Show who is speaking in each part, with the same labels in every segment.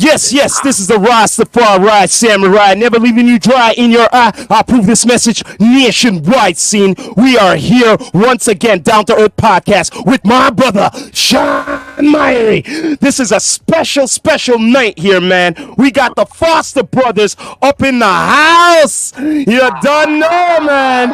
Speaker 1: Yes, yes, this is the Rastafari Samurai, never leaving you dry in your eye. I prove this message nationwide scene. We are here once again, Down to Earth Podcast with my brother, Sean Myrie. This is a special, special night here, man. We got the Foster brothers up in the house. You don't know, man.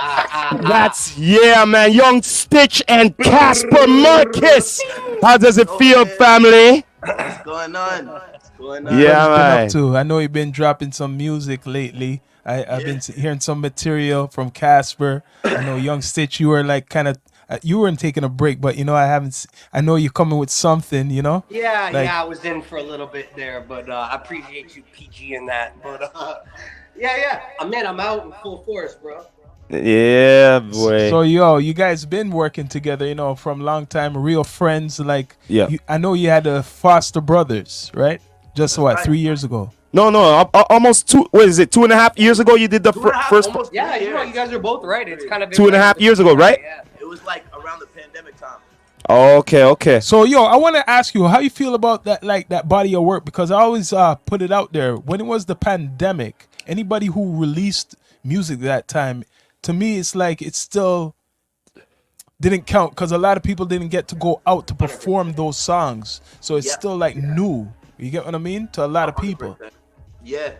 Speaker 1: Yeah, man. Young Stitch and Casper Marcus. How does it feel, family?
Speaker 2: What's going on?
Speaker 1: Yeah, man.
Speaker 3: Up to? I know you've been dropping some music lately. I've been hearing some material from Casper. I know Young Stitch, you were like kind of, you weren't taking a break, but you know, I know you're coming with something, you know?
Speaker 4: Yeah, I was in for a little bit there, but I appreciate you PG in that. But I'm out in full force, bro.
Speaker 1: Yeah, boy.
Speaker 3: So you guys been working together, you know, from a long time, real friends. Like,
Speaker 1: yeah.
Speaker 3: I know you had the Foster brothers, right? Just what, 3 years ago?
Speaker 1: No, almost 2.5 years ago you did the first.
Speaker 4: Yeah, you guys are both right. It's kind of
Speaker 1: 2.5 years ago, right?
Speaker 2: Yeah, it was like around the pandemic time.
Speaker 1: Okay.
Speaker 3: So, I want to ask you how you feel about that, like that body of work, because I always put it out there. When it was the pandemic, anybody who released music that time, to me, it's like it still didn't count because a lot of people didn't get to go out to perform those songs. So it's still like new. You get what I mean? To a lot of people.
Speaker 2: Yeah.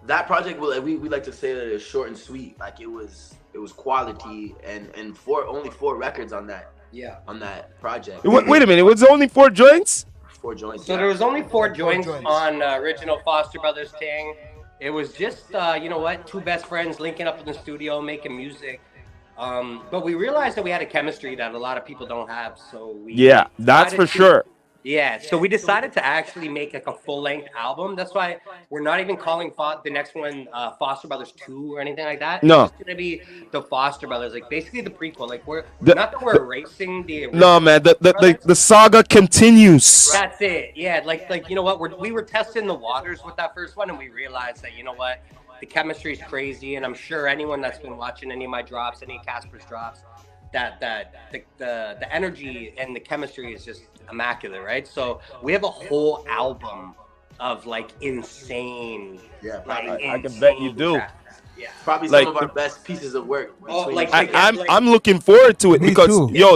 Speaker 2: That project, we like to say that it's short and sweet. Like it was quality and only 4 records on that.
Speaker 4: Yeah.
Speaker 2: On that project.
Speaker 1: Wait a minute. It was only 4 joints?
Speaker 2: 4 joints.
Speaker 4: So there was only 4 joints on original Foster Brothers thing. It was just, 2 best friends linking up in the studio, making music. But we realized that we had a chemistry that a lot of people don't have. So
Speaker 1: that's for sure.
Speaker 4: Yeah, so we decided to actually make like a full-length album. That's why we're not even calling the next one Foster Brothers 2 or anything like that.
Speaker 1: No.
Speaker 4: It's just going to be the Foster Brothers, like basically the prequel. Like not that we're erasing the original.
Speaker 1: No, man, the saga continues.
Speaker 4: That's it. Yeah, like you know what? We were testing the waters with that first one, and we realized that, you know what? The chemistry is crazy, and I'm sure anyone that's been watching any of my drops, any of Casper's drops, that the energy and the chemistry is just immaculate, right? So we have a whole album of like insane.
Speaker 2: Yeah,
Speaker 1: I can bet you do.
Speaker 4: Tracks. Yeah,
Speaker 2: probably some of our best pieces of work.
Speaker 1: I'm looking forward to it because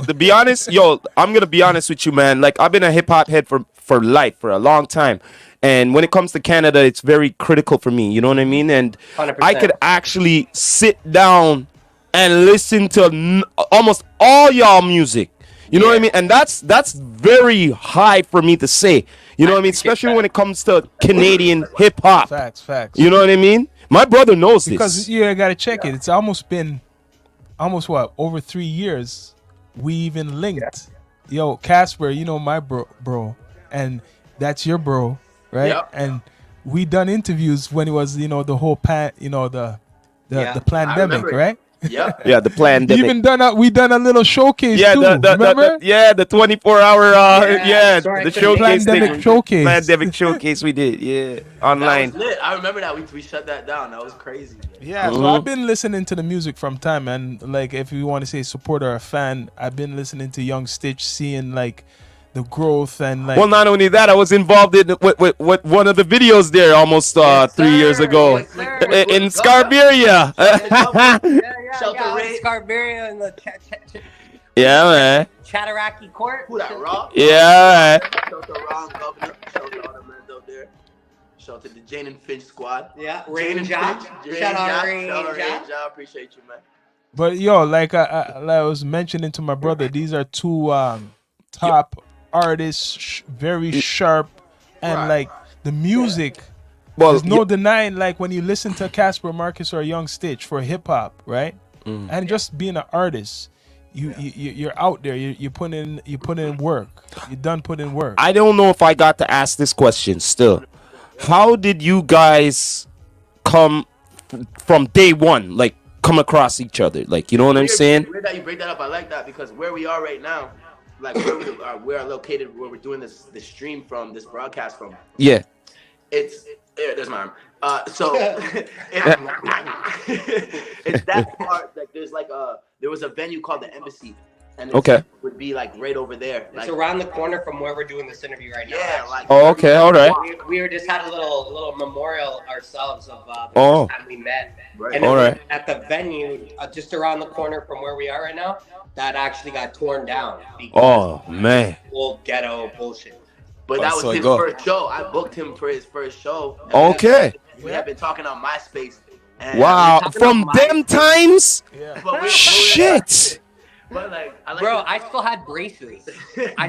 Speaker 1: to be honest, I'm gonna be honest with you, man. Like I've been a hip hop head for life for a long time. And when it comes to Canada, it's very critical for me. You know what I mean? And
Speaker 4: 100%.
Speaker 1: I could actually sit down and listen to almost all y'all music. You know what I mean? And that's very high for me to say. You know what I mean? Especially when it comes to Canadian hip hop.
Speaker 3: Facts.
Speaker 1: You know what I mean? My brother knows this.
Speaker 3: Because I got to check it. It's been over 3 years we even linked. Yo, Casper, you know my bro, and that's your bro, right?
Speaker 2: Yep.
Speaker 3: And we done interviews when it was, the whole the pandemic, right?
Speaker 2: Yep.
Speaker 1: Yeah, the pandemic.
Speaker 3: We done a little showcase too. Remember?
Speaker 1: The 24-hour the showcase
Speaker 3: pandemic showcase.
Speaker 1: Pandemic showcase we did. Yeah, online.
Speaker 2: That was lit. I remember that we shut that down. That was crazy.
Speaker 3: Yeah, so I've been listening to the music from time, and like if you want to say supporter or a fan, I've been listening to Young Stitch, seeing like the growth and like.
Speaker 1: Well, not only that, I was involved in with one of the videos there almost 3 years ago in Scarberia.
Speaker 4: Scarberia in the
Speaker 1: yeah, man.
Speaker 4: Chattaracky Court.
Speaker 2: Who that, Raw?
Speaker 1: Yeah, man.
Speaker 2: Shout out to Ron Governor. Shout out to all the men out there. Shout out to the Jane and Finch squad.
Speaker 4: Yeah,
Speaker 2: Jane and
Speaker 4: Job.
Speaker 2: Finch.
Speaker 4: Shout out Rain
Speaker 2: Job.
Speaker 4: Job.
Speaker 2: Appreciate you, man.
Speaker 3: But like I was mentioning to my brother, these are 2 top artists, very sharp, and like the music.
Speaker 1: Well,
Speaker 3: there's no denying, like when you listen to Casper Marcus or Young Stitch for hip hop, right? And just being an artist, you're out there. You put in work. You done put in work.
Speaker 1: I don't know if I got to ask this question still. How did you guys come from day one, like come across each other? Like, you know what I'm saying?
Speaker 2: Weird that you break that up. I like that because where we are right now, like where we are located, where we're doing this stream from, this broadcast from.
Speaker 1: Yeah.
Speaker 2: There's my arm. So it's that part. Like there was a venue called the Embassy and
Speaker 1: Okay.
Speaker 2: would be like right over there.
Speaker 4: It's around the corner from where we're doing this interview right now.
Speaker 2: Yeah, like.
Speaker 1: Oh, okay, all right.
Speaker 4: We were just had a little memorial ourselves of the
Speaker 1: Oh.
Speaker 4: first time we met.
Speaker 2: Right.
Speaker 4: And
Speaker 1: All
Speaker 4: it was
Speaker 1: right.
Speaker 4: at the venue just around the corner from where we are right now, that actually got torn down.
Speaker 1: Oh man.
Speaker 4: Old ghetto bullshit.
Speaker 2: But that
Speaker 1: Oh,
Speaker 2: was
Speaker 1: so
Speaker 2: his
Speaker 1: go.
Speaker 2: first show. I booked him for his first show. And
Speaker 1: Okay.
Speaker 2: We had been talking on MySpace. And
Speaker 1: Wow.
Speaker 2: we were talking
Speaker 1: From
Speaker 2: on
Speaker 1: them
Speaker 2: MySpace,
Speaker 1: times.
Speaker 2: but
Speaker 1: Shit.
Speaker 2: But like,
Speaker 4: Bro, I still had braces.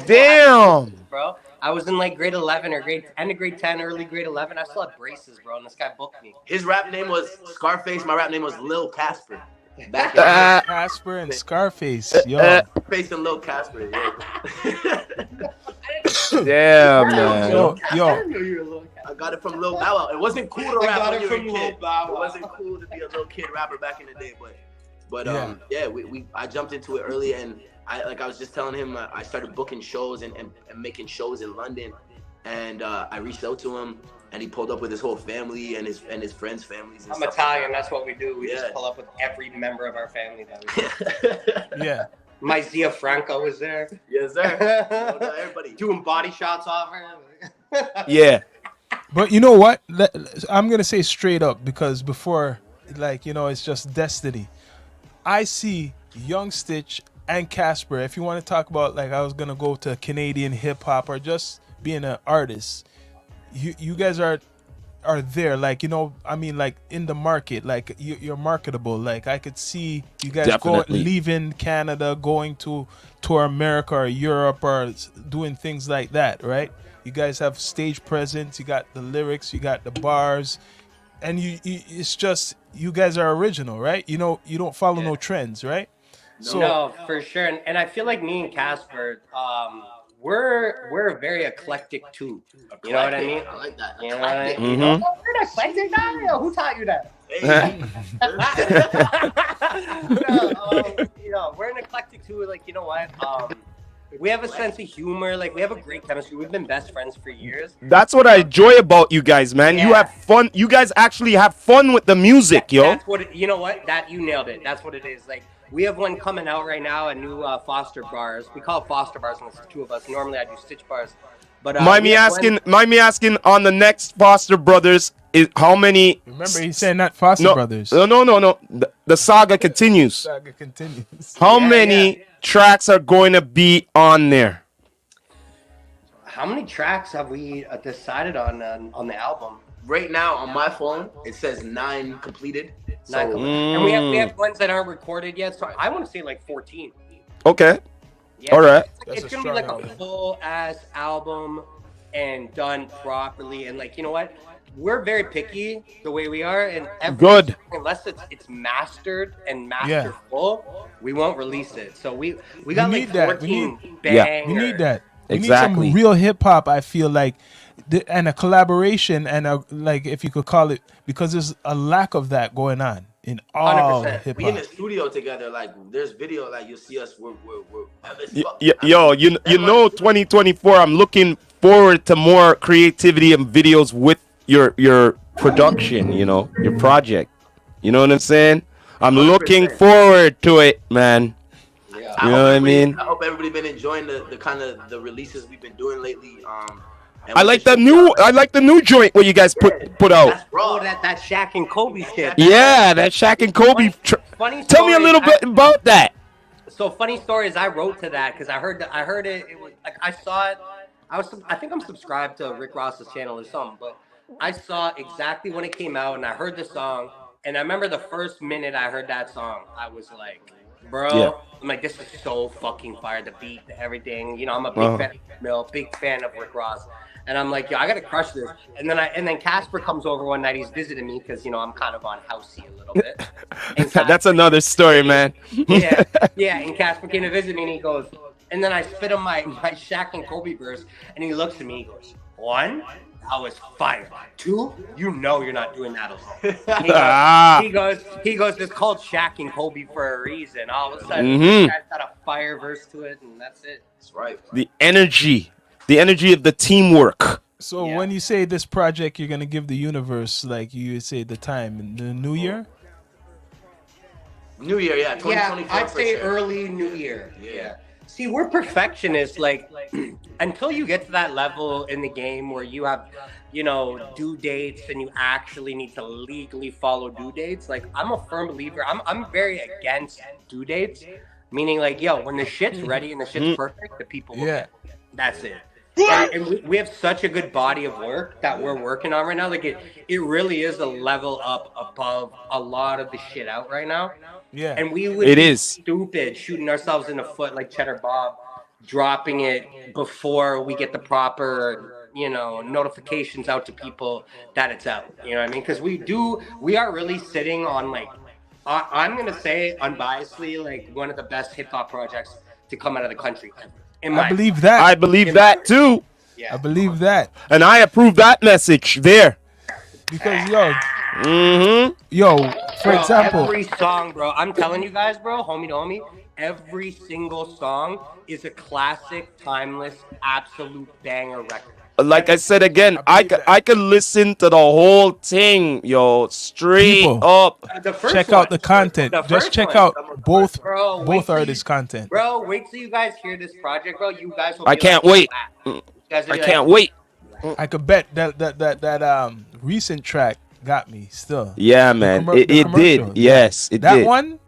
Speaker 1: Damn.
Speaker 4: Bro, I was in like grade 11 or end of grade 10, early grade 11. I still had braces, bro, and this guy booked me.
Speaker 2: his rap name was Scarface. My rap name was Lil Casper. Back
Speaker 3: Casper and Scarface. Yo.
Speaker 2: Scarface and Lil Casper. Yeah.
Speaker 1: Damn, man.
Speaker 3: Yo.
Speaker 2: I got it from Lil Bow Wow. It wasn't cool to
Speaker 4: I
Speaker 2: rap
Speaker 4: got
Speaker 2: when
Speaker 4: it
Speaker 2: you were a
Speaker 4: from
Speaker 2: kid.
Speaker 4: Lil Bow Wow.
Speaker 2: It wasn't cool to be a little kid rapper back in the day, but
Speaker 3: Yeah.
Speaker 2: I jumped into it early, and I was just telling him, I started booking shows and making shows in London, and I reached out to him, and he pulled up with his whole family and his friends' families. And
Speaker 4: I'm
Speaker 2: stuff
Speaker 4: Italian.
Speaker 2: Like
Speaker 4: That's what we do. We
Speaker 2: Yeah.
Speaker 4: just pull up with every member of our family. That we
Speaker 3: Yeah.
Speaker 4: My Zia Franco was there.
Speaker 2: Yes, sir. Everybody.
Speaker 4: Doing body shots off her.
Speaker 1: Yeah.
Speaker 3: But you know what? I'm gonna say straight up, because before, like, you know, it's just destiny. I see Young Stitch and Casper. If you want to talk about, like, I was gonna go to Canadian hip hop or just being an artist, you guys are there, like, you know, I mean, like, in the market, like, you're marketable. Like, I could see you guys leaving Canada, going to tour America or Europe or doing things like that, right? You guys have stage presence, you got the lyrics, you got the bars, and you it's just, you guys are original, right? You know, you don't follow no trends, right?
Speaker 4: No, for sure. And I feel like me and Casper, we're very eclectic too. You know what I mean?
Speaker 2: I like that.
Speaker 4: You know what I mean?
Speaker 1: Mhm.
Speaker 4: You know, we're an eclectic guy. Yo, who taught you that? You know, we're an eclectic too. Like, you know what? We have a sense of humor. Like, we have a great chemistry. We've been best friends for years.
Speaker 1: That's what I enjoy about you guys, man. You
Speaker 4: Yeah.
Speaker 1: have fun. You guys actually have fun with the music, yo.
Speaker 4: That's what you know. What you nailed it. That's what it is. Like, we have one coming out right now, a new Foster bars. We call it Foster bars, and it's two of us. Normally, I do Stitch bars. But
Speaker 1: Mind me asking on the next Foster Brothers is how many?
Speaker 3: Remember, he said not Foster
Speaker 1: No,
Speaker 3: Brothers.
Speaker 1: no. The saga continues.
Speaker 3: Saga continues.
Speaker 1: How many tracks are going to be on there?
Speaker 4: How many tracks have we decided on the album?
Speaker 2: Right now on my phone, it says 9 completed. So,
Speaker 4: And we have ones that aren't recorded yet. So I want to say like 14.
Speaker 1: Okay.
Speaker 4: Yeah.
Speaker 1: All right.
Speaker 4: It's
Speaker 3: That's a
Speaker 4: gonna be like
Speaker 3: strong
Speaker 4: a
Speaker 3: album.
Speaker 4: full ass album and done properly. And like, you know what? We're very picky the way we are, and
Speaker 1: Good.
Speaker 4: Unless it's mastered and masterful, we won't release it. So we got
Speaker 3: need
Speaker 4: like
Speaker 3: that.
Speaker 4: 14
Speaker 1: Yeah.
Speaker 4: bangers.
Speaker 3: We need that. We
Speaker 1: Exactly.
Speaker 3: need some real hip hop, I feel like, and a collaboration, and a, like, if you could call it, because there's a lack of that going on in all
Speaker 4: 100%.
Speaker 3: hip
Speaker 2: we in the
Speaker 3: hop.
Speaker 2: studio together. Like, there's video. Like, you'll see us. We're
Speaker 1: Yo, you know, 2024. I'm looking forward to more creativity and videos with your production. You know, your project. You know what I'm saying? I'm looking forward to it, man.
Speaker 4: Yeah.
Speaker 1: You know what I mean?
Speaker 2: I hope everybody been enjoying the kind of the releases we've been doing lately. And
Speaker 1: I like the new joint where you guys put out.
Speaker 2: That's raw.
Speaker 4: Oh, that Shaq and Kobe shit.
Speaker 1: Yeah, that Shaq and Kobe.
Speaker 4: Funny
Speaker 1: Tell me a
Speaker 4: story,
Speaker 1: little bit about that.
Speaker 4: So funny story is I wrote to that because I heard it. It was like I saw it. I think I'm subscribed to Rick Ross's channel or something, but I saw exactly when it came out and I heard the song. And I remember the first minute I heard that song, I was like, bro,
Speaker 1: Yeah.
Speaker 4: I'm like, this is so fucking fire. The beat, everything. You know, I'm a big fan of Mill, big fan of Rick Ross. And I'm like, yo, I gotta crush this. And then Casper comes over one night. He's visiting me because, you know, I'm kind of on housey a little bit. And
Speaker 1: That's another story, man.
Speaker 4: yeah. And Casper came to visit me, and he goes, and then I spit him my Shaq and Kobe verse, and he looks at me, he goes, 1, that was fire. 2, you know you're not doing that alone. He goes, it's called Shaq and Kobe for a reason. All of a sudden, this guy's got a fire verse to it, and that's it.
Speaker 2: That's right.
Speaker 1: The energy of the teamwork.
Speaker 3: So
Speaker 4: Yeah.
Speaker 3: when you say this project, you're gonna give the universe, like you say, the time in the new year.
Speaker 2: New Year, yeah,
Speaker 4: Yeah,
Speaker 2: 2024
Speaker 4: I'd
Speaker 2: for
Speaker 4: say
Speaker 2: sure.
Speaker 4: early New Year.
Speaker 2: Yeah.
Speaker 4: See, we're perfectionists. Like, until you get to that level in the game where you have, due dates and you actually need to legally follow due dates. Like, I'm a firm believer. I'm very against due dates, meaning like, yo, when the shit's ready and the shit's perfect, the people will
Speaker 3: Yeah.
Speaker 4: get it. That's it. And we have such a good body of work that we're working on right now. Like it really is a level up above a lot of the shit out right now.
Speaker 3: Yeah.
Speaker 4: And we would
Speaker 1: It
Speaker 4: be
Speaker 1: is.
Speaker 4: stupid shooting ourselves in the foot like Cheddar Bob, dropping it before we get the proper, notifications out to people that it's out. You know what I mean? Because we are really sitting on like, I'm going to say unbiasedly, like one of the best hip hop projects to come out of the country ever.
Speaker 3: I believe that.
Speaker 1: I believe that too.
Speaker 4: Yeah.
Speaker 3: I believe that.
Speaker 1: And I approve that message there.
Speaker 3: Because yo, for
Speaker 4: Bro,
Speaker 3: example,
Speaker 4: every song, bro, I'm telling you guys, bro, homie to homie, every single song is a classic, timeless, absolute banger record.
Speaker 1: Like I said again, I could listen to the whole thing, yo, straight
Speaker 3: People.
Speaker 1: up.
Speaker 4: The first
Speaker 3: check
Speaker 4: one,
Speaker 3: out the content.
Speaker 4: the
Speaker 3: Just
Speaker 4: first
Speaker 3: check
Speaker 4: one,
Speaker 3: out both
Speaker 4: bro, wait
Speaker 3: both
Speaker 4: till
Speaker 3: artists' content.
Speaker 4: Bro, wait till you guys hear this project, bro. You guys will
Speaker 1: I
Speaker 4: be
Speaker 1: can't
Speaker 4: like,
Speaker 1: wait.
Speaker 4: wow. You guys will
Speaker 1: I
Speaker 4: be
Speaker 1: can't
Speaker 4: like,
Speaker 1: wait.
Speaker 3: I could bet that recent track got me still.
Speaker 1: Yeah, man.
Speaker 3: The
Speaker 1: It
Speaker 3: commercial.
Speaker 1: did. Yes, it
Speaker 3: That
Speaker 1: did.
Speaker 3: one,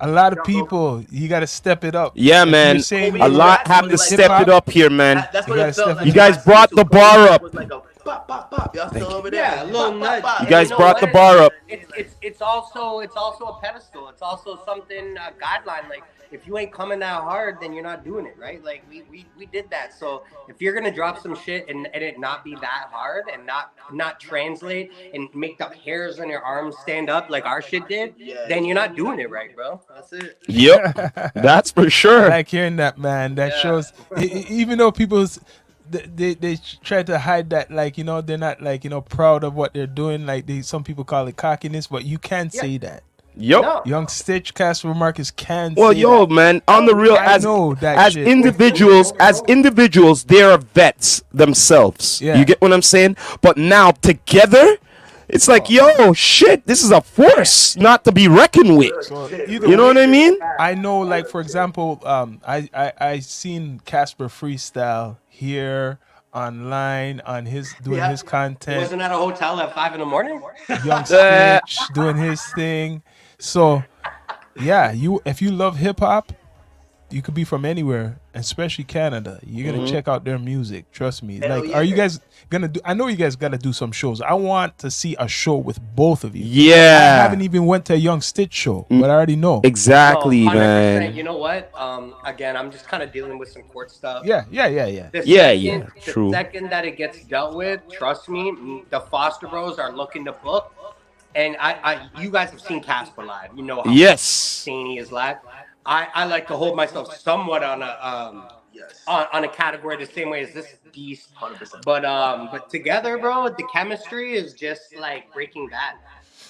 Speaker 3: a lot of people, you got to step it up.
Speaker 1: Yeah,
Speaker 3: If
Speaker 1: man.
Speaker 3: you're saying
Speaker 1: A lot
Speaker 2: that's
Speaker 1: have
Speaker 2: what
Speaker 1: to
Speaker 2: it's
Speaker 1: step
Speaker 3: like.
Speaker 1: it up here, man.
Speaker 2: That's
Speaker 3: You
Speaker 2: what
Speaker 3: gotta
Speaker 2: it felt
Speaker 3: step
Speaker 2: like.
Speaker 1: You guys
Speaker 2: Last
Speaker 1: brought
Speaker 2: week
Speaker 1: the
Speaker 2: was
Speaker 1: bar
Speaker 2: crazy.
Speaker 1: up.
Speaker 2: It was like a pop, pop, pop. Y'all still over there?
Speaker 4: yeah, a little
Speaker 2: Pop,
Speaker 4: nudge.
Speaker 2: pop, pop.
Speaker 1: You guys
Speaker 4: know
Speaker 1: brought
Speaker 4: what?
Speaker 1: the bar up.
Speaker 4: It's also a pedestal. It's also something a guideline. Like if you ain't coming that hard, then you're not doing it right. Like we did that. So if you're gonna drop some shit and it not be that hard and not translate and make the hairs on your arms stand up like our shit did, then you're not doing it right, bro. That's it.
Speaker 1: Yep. That's for
Speaker 3: I
Speaker 1: sure.
Speaker 3: like hearing that, man. That shows, even though people's they try to hide that, like they're not like proud of what they're doing. Like some people call it cockiness, but you can't say that.
Speaker 1: Yep.
Speaker 4: No.
Speaker 3: Young Stitch, Casper Marcus can.
Speaker 1: Well,
Speaker 3: say
Speaker 1: yo,
Speaker 3: that.
Speaker 1: man, on the real,
Speaker 3: I
Speaker 1: as
Speaker 3: know that
Speaker 1: as
Speaker 3: shit.
Speaker 1: individuals, they are vets themselves.
Speaker 3: Yeah.
Speaker 1: You get what I'm saying? But now together, it's like, yo, shit, this is a force not to be reckoned with.
Speaker 3: So
Speaker 1: You know what I mean?
Speaker 3: I know, like for example, I seen Casper freestyle here online on his doing his
Speaker 4: He
Speaker 3: content.
Speaker 4: wasn't at a hotel at 5 a.m.
Speaker 3: Young Stitch doing his thing. So yeah, if you love hip hop, you could be from anywhere, especially Canada. You're gonna check out their music. Trust me.
Speaker 2: Hell
Speaker 3: Like,
Speaker 2: yeah.
Speaker 3: are you guys gonna do? I know you guys gotta do some shows. I want to see a show with both of you. I
Speaker 1: Yeah.
Speaker 3: haven't even went to a Young Stitch show, but I already know.
Speaker 1: Exactly,
Speaker 4: So, 100%,
Speaker 1: man.
Speaker 4: You know what? Again, I'm just kind of dealing with some court stuff.
Speaker 3: Yeah.
Speaker 4: The
Speaker 1: Yeah, true.
Speaker 4: The second that it gets dealt with, trust me, the Foster Bros are looking to book. And you guys have seen Casper live. You know how
Speaker 1: Yes.
Speaker 4: insane he is live. I like to hold myself somewhat on a on a category the same way as this beast.
Speaker 2: 100%.
Speaker 4: But together, bro, the chemistry is just like Breaking Bad.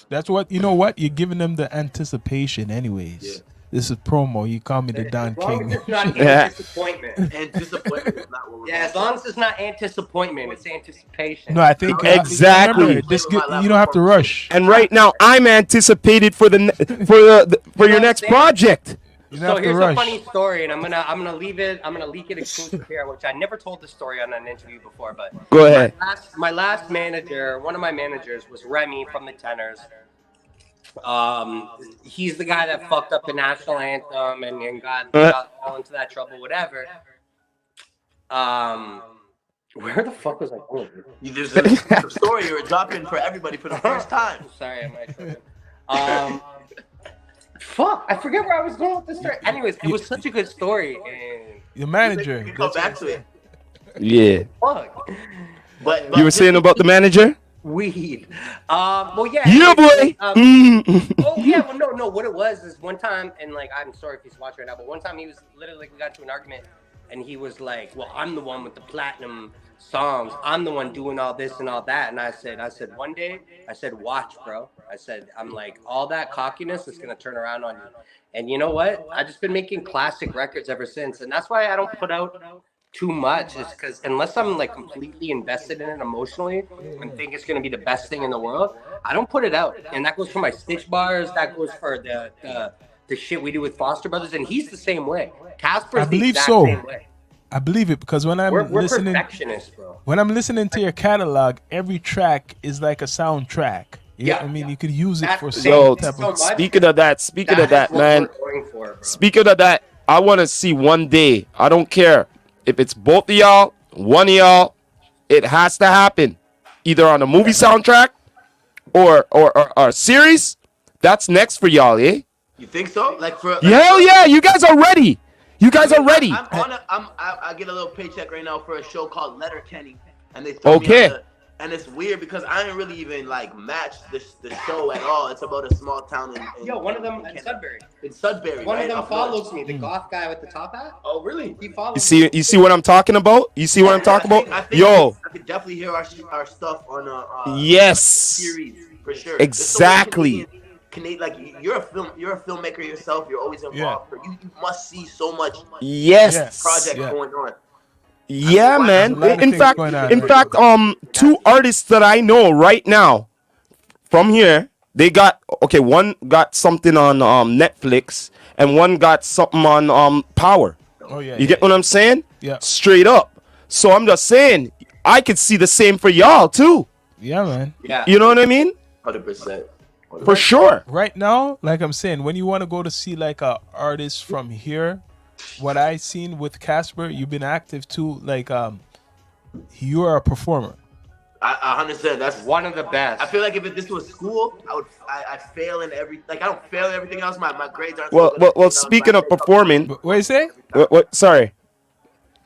Speaker 3: That's what you know. What you're giving them the anticipation, anyways.
Speaker 2: Yeah.
Speaker 3: This is promo. You call me the Don
Speaker 4: As long
Speaker 3: King.
Speaker 4: as it's not
Speaker 1: Yeah.
Speaker 4: disappointment.
Speaker 2: And disappointment is not what we're
Speaker 4: Yeah, as long as it's not disappointment, it's anticipation.
Speaker 3: No, I think
Speaker 1: Exactly.
Speaker 3: remember, you don't have to rush.
Speaker 1: And right now, I'm anticipated for for your next project.
Speaker 3: You don't
Speaker 4: So
Speaker 3: have to
Speaker 4: here's a
Speaker 3: rush.
Speaker 4: funny story, and I'm gonna leave it. I'm gonna leak it exclusive here, which I never told the story on an interview before. But
Speaker 1: Go ahead.
Speaker 4: my last manager, one of my managers, was Remy from the Tenors. He's the guy that fucked up the national anthem and got all into that trouble, whatever. Where the fuck was I going?
Speaker 2: There's a story you were dropping for everybody for the first time.
Speaker 4: Sorry, I might tripping. Fuck, I forget where I was going with this story. Anyways, it was such a good story. And
Speaker 3: Your manager.
Speaker 2: You come back to it.
Speaker 1: Yeah.
Speaker 4: fuck.
Speaker 2: But
Speaker 1: You were saying about the manager?
Speaker 4: Weed. Well, yeah.
Speaker 1: Yeah, boy.
Speaker 4: Oh, yeah. Well, no. What it was is one time, and like, I'm sorry if he's watching right now, but one time he was literally like, we got into an argument, and he was like, "Well, I'm the one with the platinum songs. I'm the one doing all this and all that." And I said, one day, I said, watch, bro. I said, I'm like, all that cockiness is gonna turn around on you. And you know what? I just been making classic records ever since, and that's why I don't put out too much, is because unless I'm like completely invested in it emotionally and think it's gonna be the best thing in the world, I don't put it out, and that goes for my stitch bars. That goes for the shit we do with Foster Brothers, and he's the same way. Casper's the exact same way.
Speaker 3: I believe it because when I'm
Speaker 4: We're
Speaker 3: listening,
Speaker 4: perfectionists, bro.
Speaker 3: when I'm listening to your catalog, every track is like a soundtrack. Yeah, I mean, you could use it for some type of.
Speaker 1: Speaking of that, man. Speaking of that, I want to see one day. I don't care if it's both of y'all, one of y'all. It has to happen, either on a movie soundtrack or a series. That's next for y'all, eh?
Speaker 2: You think so?
Speaker 1: Hell yeah, you guys are ready. You guys are ready.
Speaker 2: I get a little paycheck right now for a show called Letterkenny, and they throw me on and it's weird because I didn't really even like match the show at all. It's about a small town in
Speaker 4: one of them in Sudbury.
Speaker 2: In Sudbury,
Speaker 4: one of them follows me. The goth guy with the top hat.
Speaker 2: Oh, really?
Speaker 4: He follows me.
Speaker 1: You see what I'm talking about? You see what I'm talking about?
Speaker 2: I could definitely hear our stuff on a series for sure.
Speaker 1: Exactly.
Speaker 2: Like you're a filmmaker yourself. You're always involved. Yeah. You must see so much. Project going on.
Speaker 1: Yeah, man. In fact, two artists that I know right now from here, they got one got something on Netflix and one got something on Power.
Speaker 3: Oh yeah.
Speaker 1: You get what I'm saying?
Speaker 3: Yeah.
Speaker 1: Straight up. So I'm just saying, I could see the same for y'all too.
Speaker 3: Yeah, man.
Speaker 4: Yeah.
Speaker 1: You know what I mean?
Speaker 2: 100%.
Speaker 1: For sure.
Speaker 3: Right now, like I'm saying, when you want to go to see like a artist from here, what I seen with Casper, you've been active too. Like you are a performer.
Speaker 2: I understand. That's
Speaker 4: one of the best.
Speaker 2: I feel like if this was school, I fail in every. Like I don't fail in everything else. My grades aren't.
Speaker 1: Well. Speaking of performing,
Speaker 3: what you say?
Speaker 1: What? Sorry.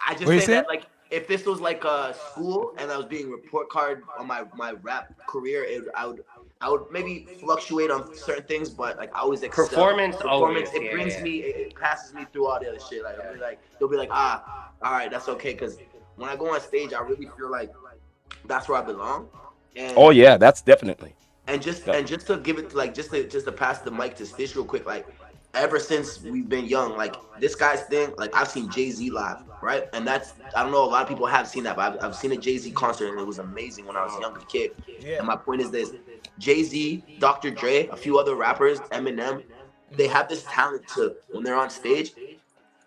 Speaker 2: I just say that like if this was like a school and I was being report card on my rap career, I would maybe fluctuate on certain things, but like I always excel.
Speaker 4: Performance.
Speaker 2: It brings me. It passes me through all the other shit. Like they'll be like, all right, that's okay. Because when I go on stage, I really feel like that's where I belong. And,
Speaker 1: oh yeah, that's definitely.
Speaker 2: And just to give it like just to pass the mic to Stitch real quick, like ever since we've been young, like this guy's thing, like I've seen Jay-Z live, right? And that's, I don't know, a lot of people have seen that, but I've seen a Jay-Z concert and it was amazing when I was a younger kid. Yeah. And my point is this: Jay-Z, Dr. Dre, a few other rappers, Eminem, they have this talent to, when they're on stage,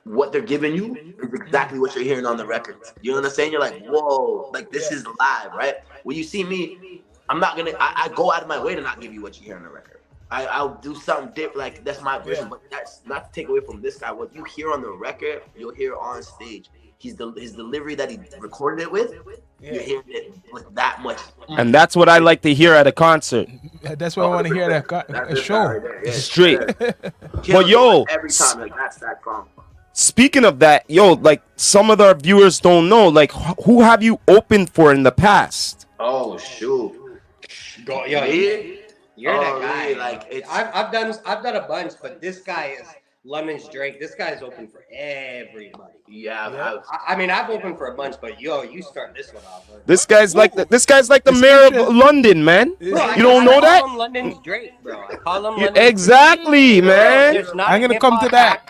Speaker 2: what they're giving you is exactly what you're hearing on the records. You know what I'm saying? You're like, whoa, like this is live, right? When you see me, I'm not gonna, I go out of my way to not give you what you hear on the record. I'll do something different, like that's my version, but that's not to take away from this guy. What you hear on the record, you'll hear on stage. His delivery that he recorded it with, you're hearing it with that much.
Speaker 1: And that's what I like to hear at a concert.
Speaker 3: That's what I want to hear at a show.
Speaker 2: Right
Speaker 1: straight. But yo,
Speaker 2: every time, like that's that song.
Speaker 1: Speaking of that, yo, like some of our viewers don't know, like who have you opened for in the past?
Speaker 2: Oh shoot.
Speaker 4: Yo, you're that guy.
Speaker 2: Really? Like it's...
Speaker 4: I've done a bunch, but this guy is London's Drake. This guy's open for everybody.
Speaker 2: Yeah.
Speaker 4: I've opened for a bunch, but yo, you start this one off. Bro.
Speaker 1: This guy's like the mayor of London, man. Bro, you don't know that?
Speaker 4: I call him London's Drake, bro. I call him London's
Speaker 1: exactly, man.
Speaker 3: I'm gonna come to that.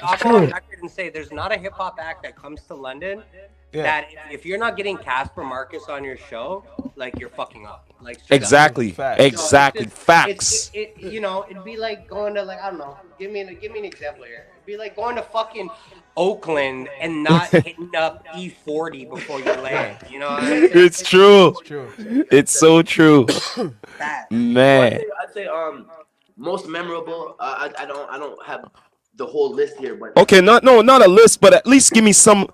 Speaker 4: I'll go on record and say there's not a hip hop act that comes to London that if you're not getting Casper Marcus on your show, like you're fucking up. Like
Speaker 1: exactly. Facts.
Speaker 4: It'd be like going to like, I don't know. Give me an example here. It'd be like going to fucking Oakland and not hitting up E40 before you land. You know what I mean?
Speaker 1: It's true. It's so true. Man.
Speaker 2: I'd say most memorable. I don't have the whole list here, but
Speaker 1: okay, not a list, but at least give me some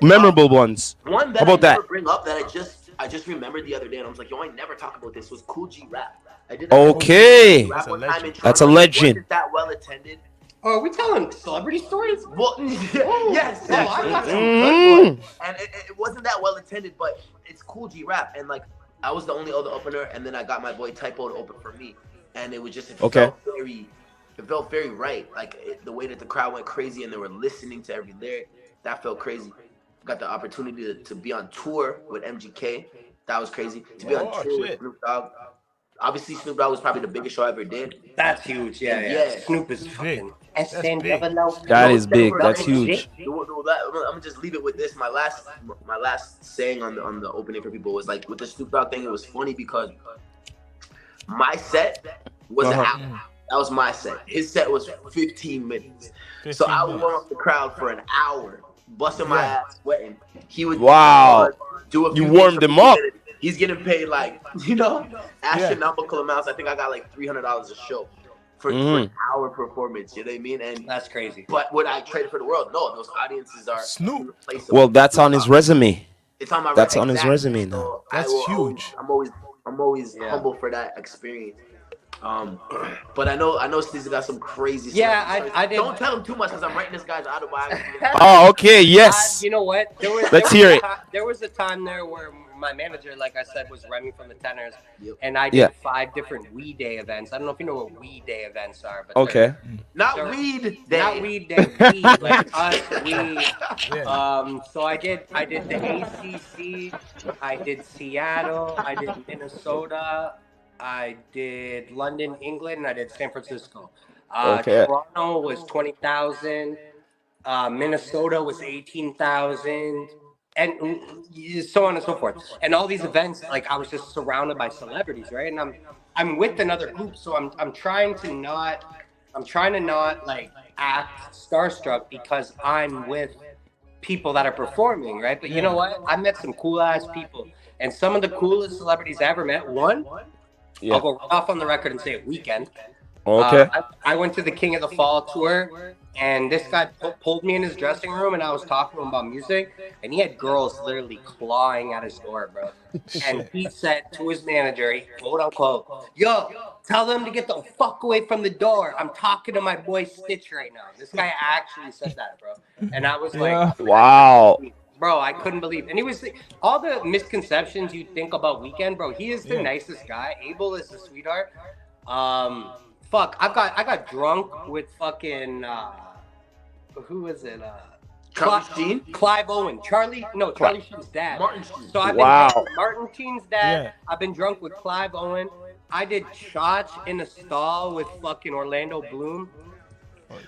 Speaker 1: memorable ones.
Speaker 2: One that I never bring up that I just remembered the other day, and I was like, yo, I never talk about this. Was Cool G Rap. I did that.
Speaker 1: Okay,
Speaker 2: that's
Speaker 1: a legend.
Speaker 2: Wasn't that well attended?
Speaker 4: Oh, are we telling celebrity stories?
Speaker 2: Well, yes.
Speaker 4: I got some good ones.
Speaker 2: And it wasn't that well attended, but it's Cool G Rap, and like I was the only other opener, and then I got my boy Typo to open for me, and it was just it felt very right. Like the way that the crowd went crazy and they were listening to every lyric, that felt crazy. Got the opportunity to be on tour with MGK. That was crazy. To be on tour with Snoop Dogg. Obviously, Snoop Dogg was probably the biggest show I ever did.
Speaker 4: That's huge. Yeah,
Speaker 2: And
Speaker 4: yeah. Snoop is fucking
Speaker 3: big.
Speaker 1: That is
Speaker 2: No,
Speaker 1: big.
Speaker 2: no,
Speaker 1: That's
Speaker 2: no,
Speaker 1: huge.
Speaker 2: I'm gonna just leave it with this. My last saying on the opening for people was like with the Snoop Dogg thing. It was funny because my set was an hour. That was my set. His set was 15 minutes. So I would warm up the crowd for an hour, busting my ass, sweating. He would do a few
Speaker 1: You warmed him up.
Speaker 2: He's getting paid like, astronomical amounts. I think I got like $300 a show for an hour performance. You know what I mean? And
Speaker 4: that's crazy.
Speaker 2: But would I trade it for the world? No, those audiences are
Speaker 3: Snoop.
Speaker 1: Well, that's on his resume.
Speaker 2: It's on my.
Speaker 1: That's on his resume now.
Speaker 2: So
Speaker 3: That's huge.
Speaker 2: I'm always humble for that experience. But I know Steezy got some crazy stuff.
Speaker 4: Yeah, I did.
Speaker 2: Don't tell him too much because I'm writing this guy's autobiography.
Speaker 1: Oh, okay, yes.
Speaker 4: You know what?
Speaker 1: Let's hear it.
Speaker 4: There was a time there where my manager, like I said, was Remy from the Tenors, and I did 5 different Weed Day events. I don't know if you know what Weed Day events are, but
Speaker 1: okay.
Speaker 2: Not Weed Day.
Speaker 4: Not Weed Day. Weed, like us, weed. So I did the ACC, I did Seattle, I did Minnesota, I did London, England, and I did San Francisco. Toronto was 20,000. Minnesota was 18,000. And so on and so forth. And all these events, like I was just surrounded by celebrities, right? And I'm with another group, so I'm trying to not like act starstruck because I'm with people that are performing, right? But you know what? I met some cool ass people, and some of the coolest celebrities I ever met. One, I'll go right off on the record and say Weekend.
Speaker 1: Okay.
Speaker 4: I went to the King of the Fall tour, and this guy pulled me in his dressing room, and I was talking to him about music, and he had girls literally clawing at his door, bro. And he said to his manager, quote unquote, "Yo, tell them to get the fuck away from the door. I'm talking to my boy Stitch right now." This guy actually said that, bro. And I was like,
Speaker 1: wow.
Speaker 4: Bro, I couldn't believe. And he was all the misconceptions you think about Weekend, bro. He is the nicest guy. Abel is a sweetheart. Fuck, I got drunk with fucking who is it?
Speaker 2: Charlie Sheen?
Speaker 4: Clive Owen. Charlie Sheen's dad.
Speaker 2: Martin Sheen.
Speaker 4: So I've been drunk with Martin Sheen's dad. Yeah. I've been drunk with Clive Owen. I did shots in a stall with fucking Orlando Bloom.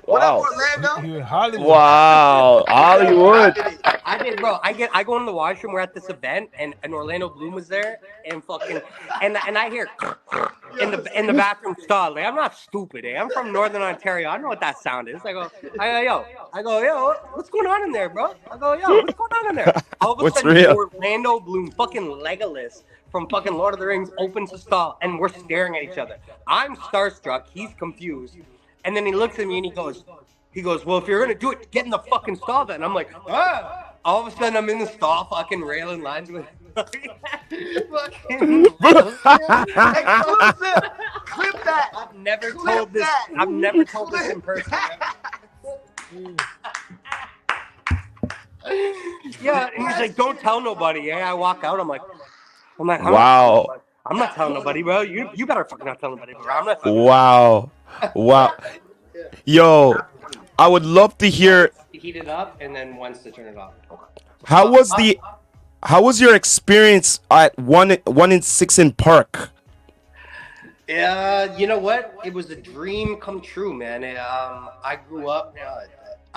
Speaker 2: What up, Orlando?
Speaker 3: Hollywood.
Speaker 1: Wow, Hollywood.
Speaker 4: I did, bro. I go in the washroom. We're at this event, and Orlando Bloom was there, and fucking, and I hear in the bathroom stall. Like, I'm not stupid. I'm from Northern Ontario. I know what that sound is. I go, yo, what's going on in there, bro? I go, yo, what's going on in there? All of a sudden, Orlando Bloom, fucking Legolas from fucking Lord of the Rings, opens the stall, and we're staring at each other. I'm starstruck. He's confused. And then he looks at me and he goes, well, if you're gonna do it, get in the fucking stall then. I'm like, ah. All of a sudden I'm in the stall fucking railing lines with fucking
Speaker 2: Clip that.
Speaker 4: I've never told this in person. Yeah, and he's like, don't tell nobody. Yeah, I walk out. I'm like,
Speaker 1: wow.
Speaker 4: I'm not telling nobody, bro. You better fucking not tell nobody, bro. I'm not.
Speaker 1: Wow. Yo, I would love to hear.
Speaker 4: Heat it up and then once to turn it off.
Speaker 1: How was your experience at 1-in-6 in Park?
Speaker 4: Yeah, you know what? It was a dream come true, man. I grew up.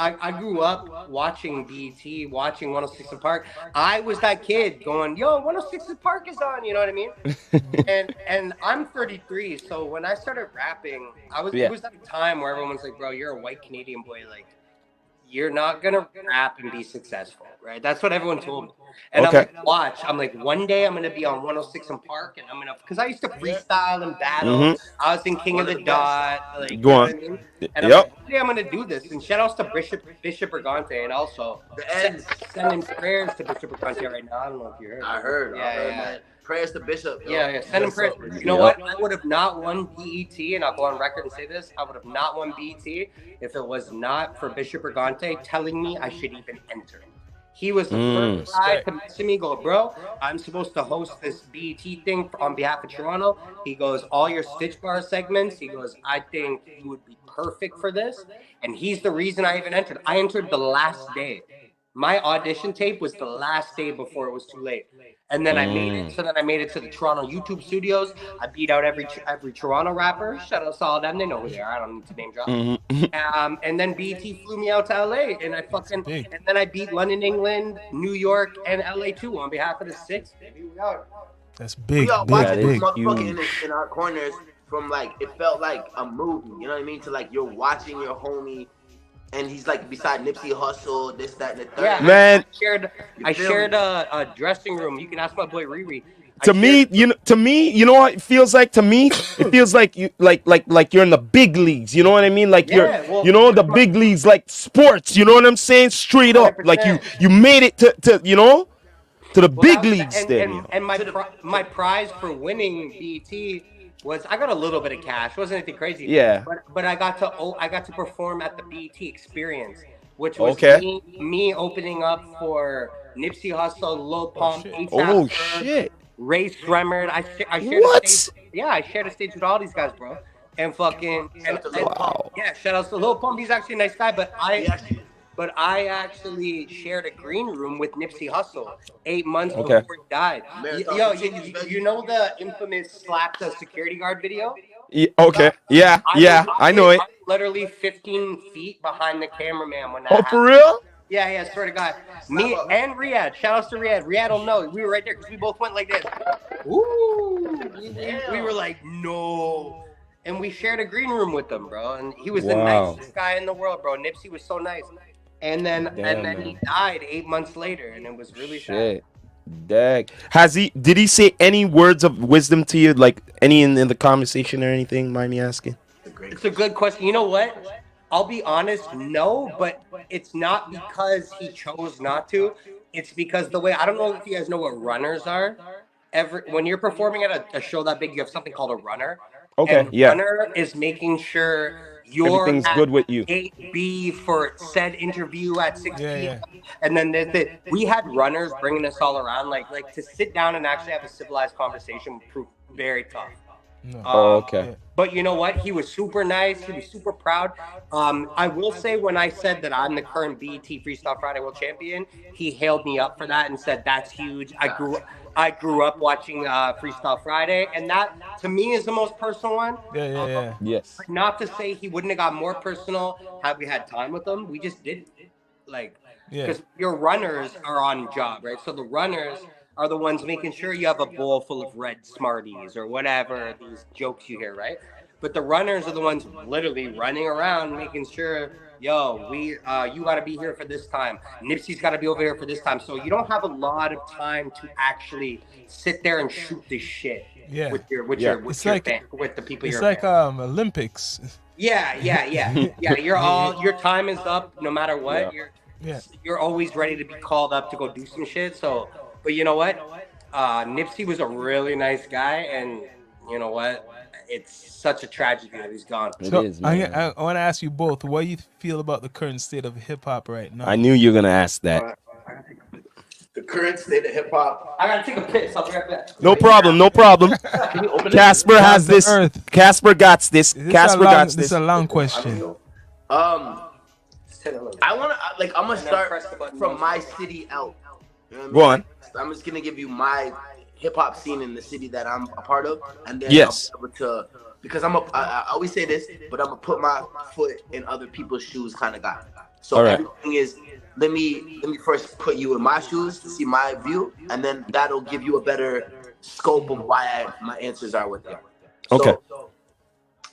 Speaker 4: I grew up watching BET, watching 106 in Park. I was that kid going, yo, 106 in Park is on, you know what I mean? and I'm 33, so when I started rapping, it was that time where everyone's like, bro, you're a white Canadian boy, like, you're not gonna rap and be successful, right? That's what everyone told me. And I'm like, watch. I'm like, one day I'm gonna be on 106 in Park, and I'm gonna, because I used to freestyle and battle. Mm-hmm. I was in King of the Dot. Like,
Speaker 1: go on.
Speaker 4: You know what I mean? And I'm like, one day I'm gonna do this. And shout outs to Bishop Bergante, and also sending prayers to Bishop Bergante right now. I don't know if you heard.
Speaker 2: I heard. Man. Prayers to Bishop. Yo.
Speaker 4: Yeah. Send him prayers. You know what? I would have not won BET, and I'll go on record and say this. I would have not won BET if it was not for Bishop Bergante telling me I should even enter. He was the first guy to message me, go, bro, I'm supposed to host this BET thing on behalf of Toronto. He goes, all your Stitch Bar segments. He goes, I think you would be perfect for this. And he's the reason I even entered. I entered the last day. My audition tape was the last day before it was too late. And then I made it. So then I made it to the Toronto YouTube studios. I beat out every Toronto rapper. Shout out to all of them. They know who they are. I don't need to name drop. And then BET flew me out to LA, and and then I beat London, England, New York, and LA too on behalf of the Six. Baby, we out.
Speaker 3: That's big.
Speaker 2: We all
Speaker 3: Big.
Speaker 2: watching this
Speaker 3: Big.
Speaker 2: motherfucker in our corners from like it felt like a movie. You know what I mean? To like you're watching your homie. And he's like beside Nipsey Hussle, this, that, and the third.
Speaker 4: Yeah,
Speaker 1: Man,
Speaker 4: I shared a dressing room. You can ask my boy Riri.
Speaker 1: to me, you know what it feels like. To me, it feels like you like you're in the big leagues. You know what I mean? Like the big leagues, like sports. You know what I'm saying? Straight up,
Speaker 4: 100%.
Speaker 1: like you made it to the big leagues.
Speaker 4: And my prize for winning BET was I got a little bit of cash. It wasn't anything crazy.
Speaker 1: Yeah.
Speaker 4: But I got to perform at the BET Experience, which was me opening up for Nipsey Hussle, Lil Pump,
Speaker 1: Oh shit.
Speaker 4: Ray Sremmerd. I shared a stage. Yeah, I shared a stage with all these guys, bro. And fucking yeah, shout out to Lil Pump. He's actually a nice guy, but I actually shared a green room with Nipsey Hussle 8 months before he died. Yo, you know the infamous slap the security guard video?
Speaker 1: Okay. I know it.
Speaker 4: I'm literally 15 feet behind the cameraman when that happened.
Speaker 1: For real?
Speaker 4: Yeah, swear to God. Me and Riyadh. Shout out to Riyadh. Riyadh will know. We were right there because we both went like this. Ooh. We were like, no. And we shared a green room with him, bro. And he was the nicest guy in the world, bro. Nipsey was so nice. And then he died 8 months later, and it was really sad.
Speaker 1: Dang. Did he say any words of wisdom to you, like any in the conversation or anything? Mind me asking?
Speaker 4: It's a good question. You know what? I'll be honest, no, but it's not because he chose not to. It's because I don't know if you guys know what runners are. When you're performing at a show that big, you have something called a runner.
Speaker 1: Okay,
Speaker 4: and runner is making sure
Speaker 1: everything's good with you.
Speaker 4: 8B for said interview at 6 p.m. And then we had runners bringing us all around. Like to sit down and actually have a civilized conversation proved very tough.
Speaker 1: No.
Speaker 4: But you know what? He was super nice. He was super proud. I will say when I said that I'm the current BET Freestyle Friday World Champion, he hailed me up for that and said, that's huge. I grew up watching Freestyle Friday, and that to me is the most personal one.
Speaker 1: Yes.
Speaker 4: Not to say he wouldn't have got more personal had we had time with him. We just didn't. Because your runners are on job, right? So the runners are the ones making sure you have a bowl full of red Smarties or whatever these jokes you hear, right? But the runners are the ones literally running around making sure, yo, you got to be here for this time. Nipsey's got to be over here for this time. So you don't have a lot of time to actually sit there and shoot this shit with the people.
Speaker 3: It's like Olympics.
Speaker 4: Yeah. Your time is up no matter what. You're always ready to be called up to go do some shit. So. But you know what? Nipsey was a really nice guy, and you know what? It's such a tragedy that he's gone.
Speaker 3: I want to ask you both, what do you feel about the current state of hip-hop right now?
Speaker 1: I knew you were going to ask that.
Speaker 2: The current state of hip-hop.
Speaker 4: I got to take a piss. I'll be right back.
Speaker 1: No problem. Casper has this. Casper got this. This
Speaker 3: is a long question.
Speaker 2: I'm going to start from my city out. You know what I mean?
Speaker 1: Go on.
Speaker 2: I'm just gonna give you my hip hop scene in the city that I'm a part of, and then because I always say this, but I'm gonna put my foot in other people's shoes, kind of guy. So everything is let me first put you in my shoes to see my view, and then that'll give you a better scope of why my answers are what they are. So,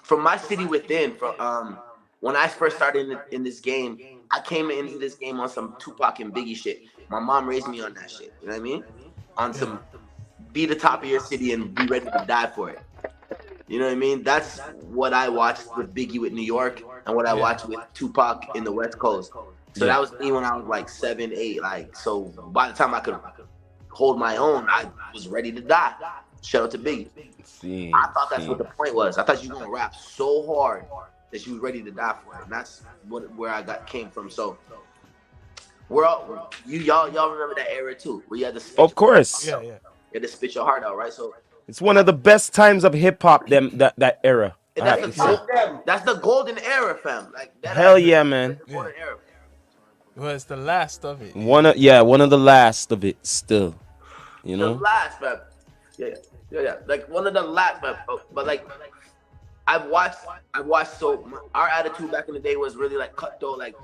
Speaker 2: from my city within, from when I first started in this game, I came into this game on some Tupac and Biggie shit. My mom raised me on that shit. You know what I mean? On some be the top of your city and be ready to die for it. You know what I mean? That's what I watched with Biggie with New York and what I watched with Tupac in the West Coast. So that was me when I was like 7, 8. So by the time I could hold my own, I was ready to die. Shout out to Biggie. I thought that's what the point was. I thought you were gonna rap so hard that you was ready to die for it. And that's where I came from. So y'all remember that era too, where you had to spit
Speaker 1: of course.
Speaker 2: You had to spit your heart out, right? So
Speaker 1: it's one of the best times of hip hop. That era.
Speaker 2: That's the golden era, fam.
Speaker 1: Hell yeah, man.
Speaker 2: Golden era.
Speaker 3: Well, it's the last of it.
Speaker 1: One of the last of it still. You
Speaker 2: The
Speaker 1: know.
Speaker 2: last, man. Yeah. Like one of the last, man. But like, I've watched. So our attitude back in the day was really like cutthroat. Like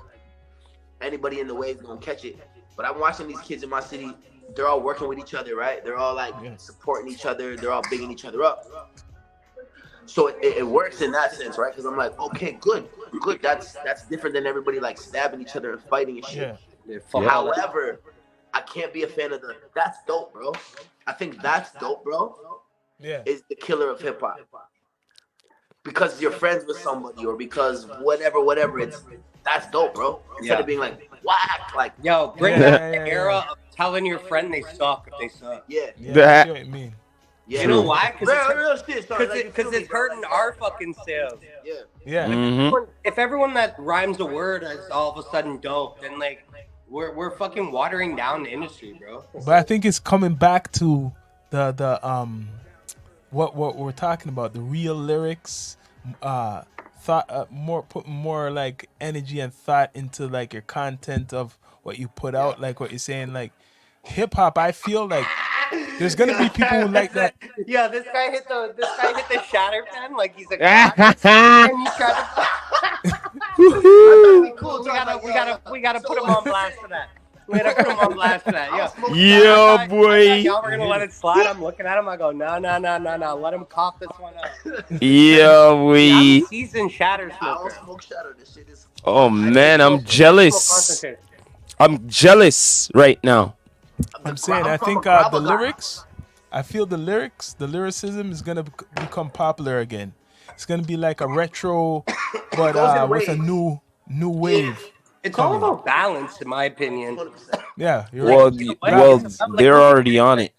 Speaker 2: anybody in the way is gonna catch it. But I'm watching these kids in my city. They're all working with each other, right? They're all like supporting each other. They're all bigging each other up. So it works in that sense, right? Because I'm like, okay, good. That's different than everybody like stabbing each other and fighting and shit.
Speaker 3: Yeah.
Speaker 2: However, I can't be a fan of that's dope, bro. I think that's dope, bro.
Speaker 3: Yeah.
Speaker 2: Is the killer of hip hop. Because you're friends with somebody or because whatever that's dope, bro. Instead of being like whack, like
Speaker 4: Yo, bring back the era of telling your friend they suck if they suck.
Speaker 3: Yeah, I see what you mean.
Speaker 2: Yeah.
Speaker 4: You know why? Because
Speaker 2: it's
Speaker 4: it's hurting our fucking sales.
Speaker 3: Yeah.
Speaker 1: Mhm.
Speaker 4: If everyone that rhymes a word is all of a sudden dope, then like we're fucking watering down the industry, bro.
Speaker 3: But I think it's coming back to the what we're talking about, the real lyrics, thought, putting more like energy and thought into like your content of what you put out, like what you're saying, like hip hop. I feel like there's gonna be people who like that.
Speaker 4: Yeah, this guy hit the shatter pen like he's a god. And you try to we gotta put him on blast for that. We gotta put him on blast for that.
Speaker 1: Yeah, boy.
Speaker 4: Y'all were gonna let it slide. I'm looking at him. I go, no. Let him cough this one up.
Speaker 1: Yeah,
Speaker 4: I'm
Speaker 1: we.
Speaker 4: a seasoned shatter
Speaker 2: I don't
Speaker 4: smoker.
Speaker 2: smoke shatter. This shit is.
Speaker 1: Oh man, I'm jealous. I'm jealous right now.
Speaker 3: I'm saying, I think the lyrics, I feel the lyricism is gonna become popular again. It's gonna be like a retro, but with a new wave.
Speaker 4: It's all about balance, in my opinion.
Speaker 3: Yeah, you're
Speaker 1: Well,
Speaker 3: right.
Speaker 1: well, they're already on it.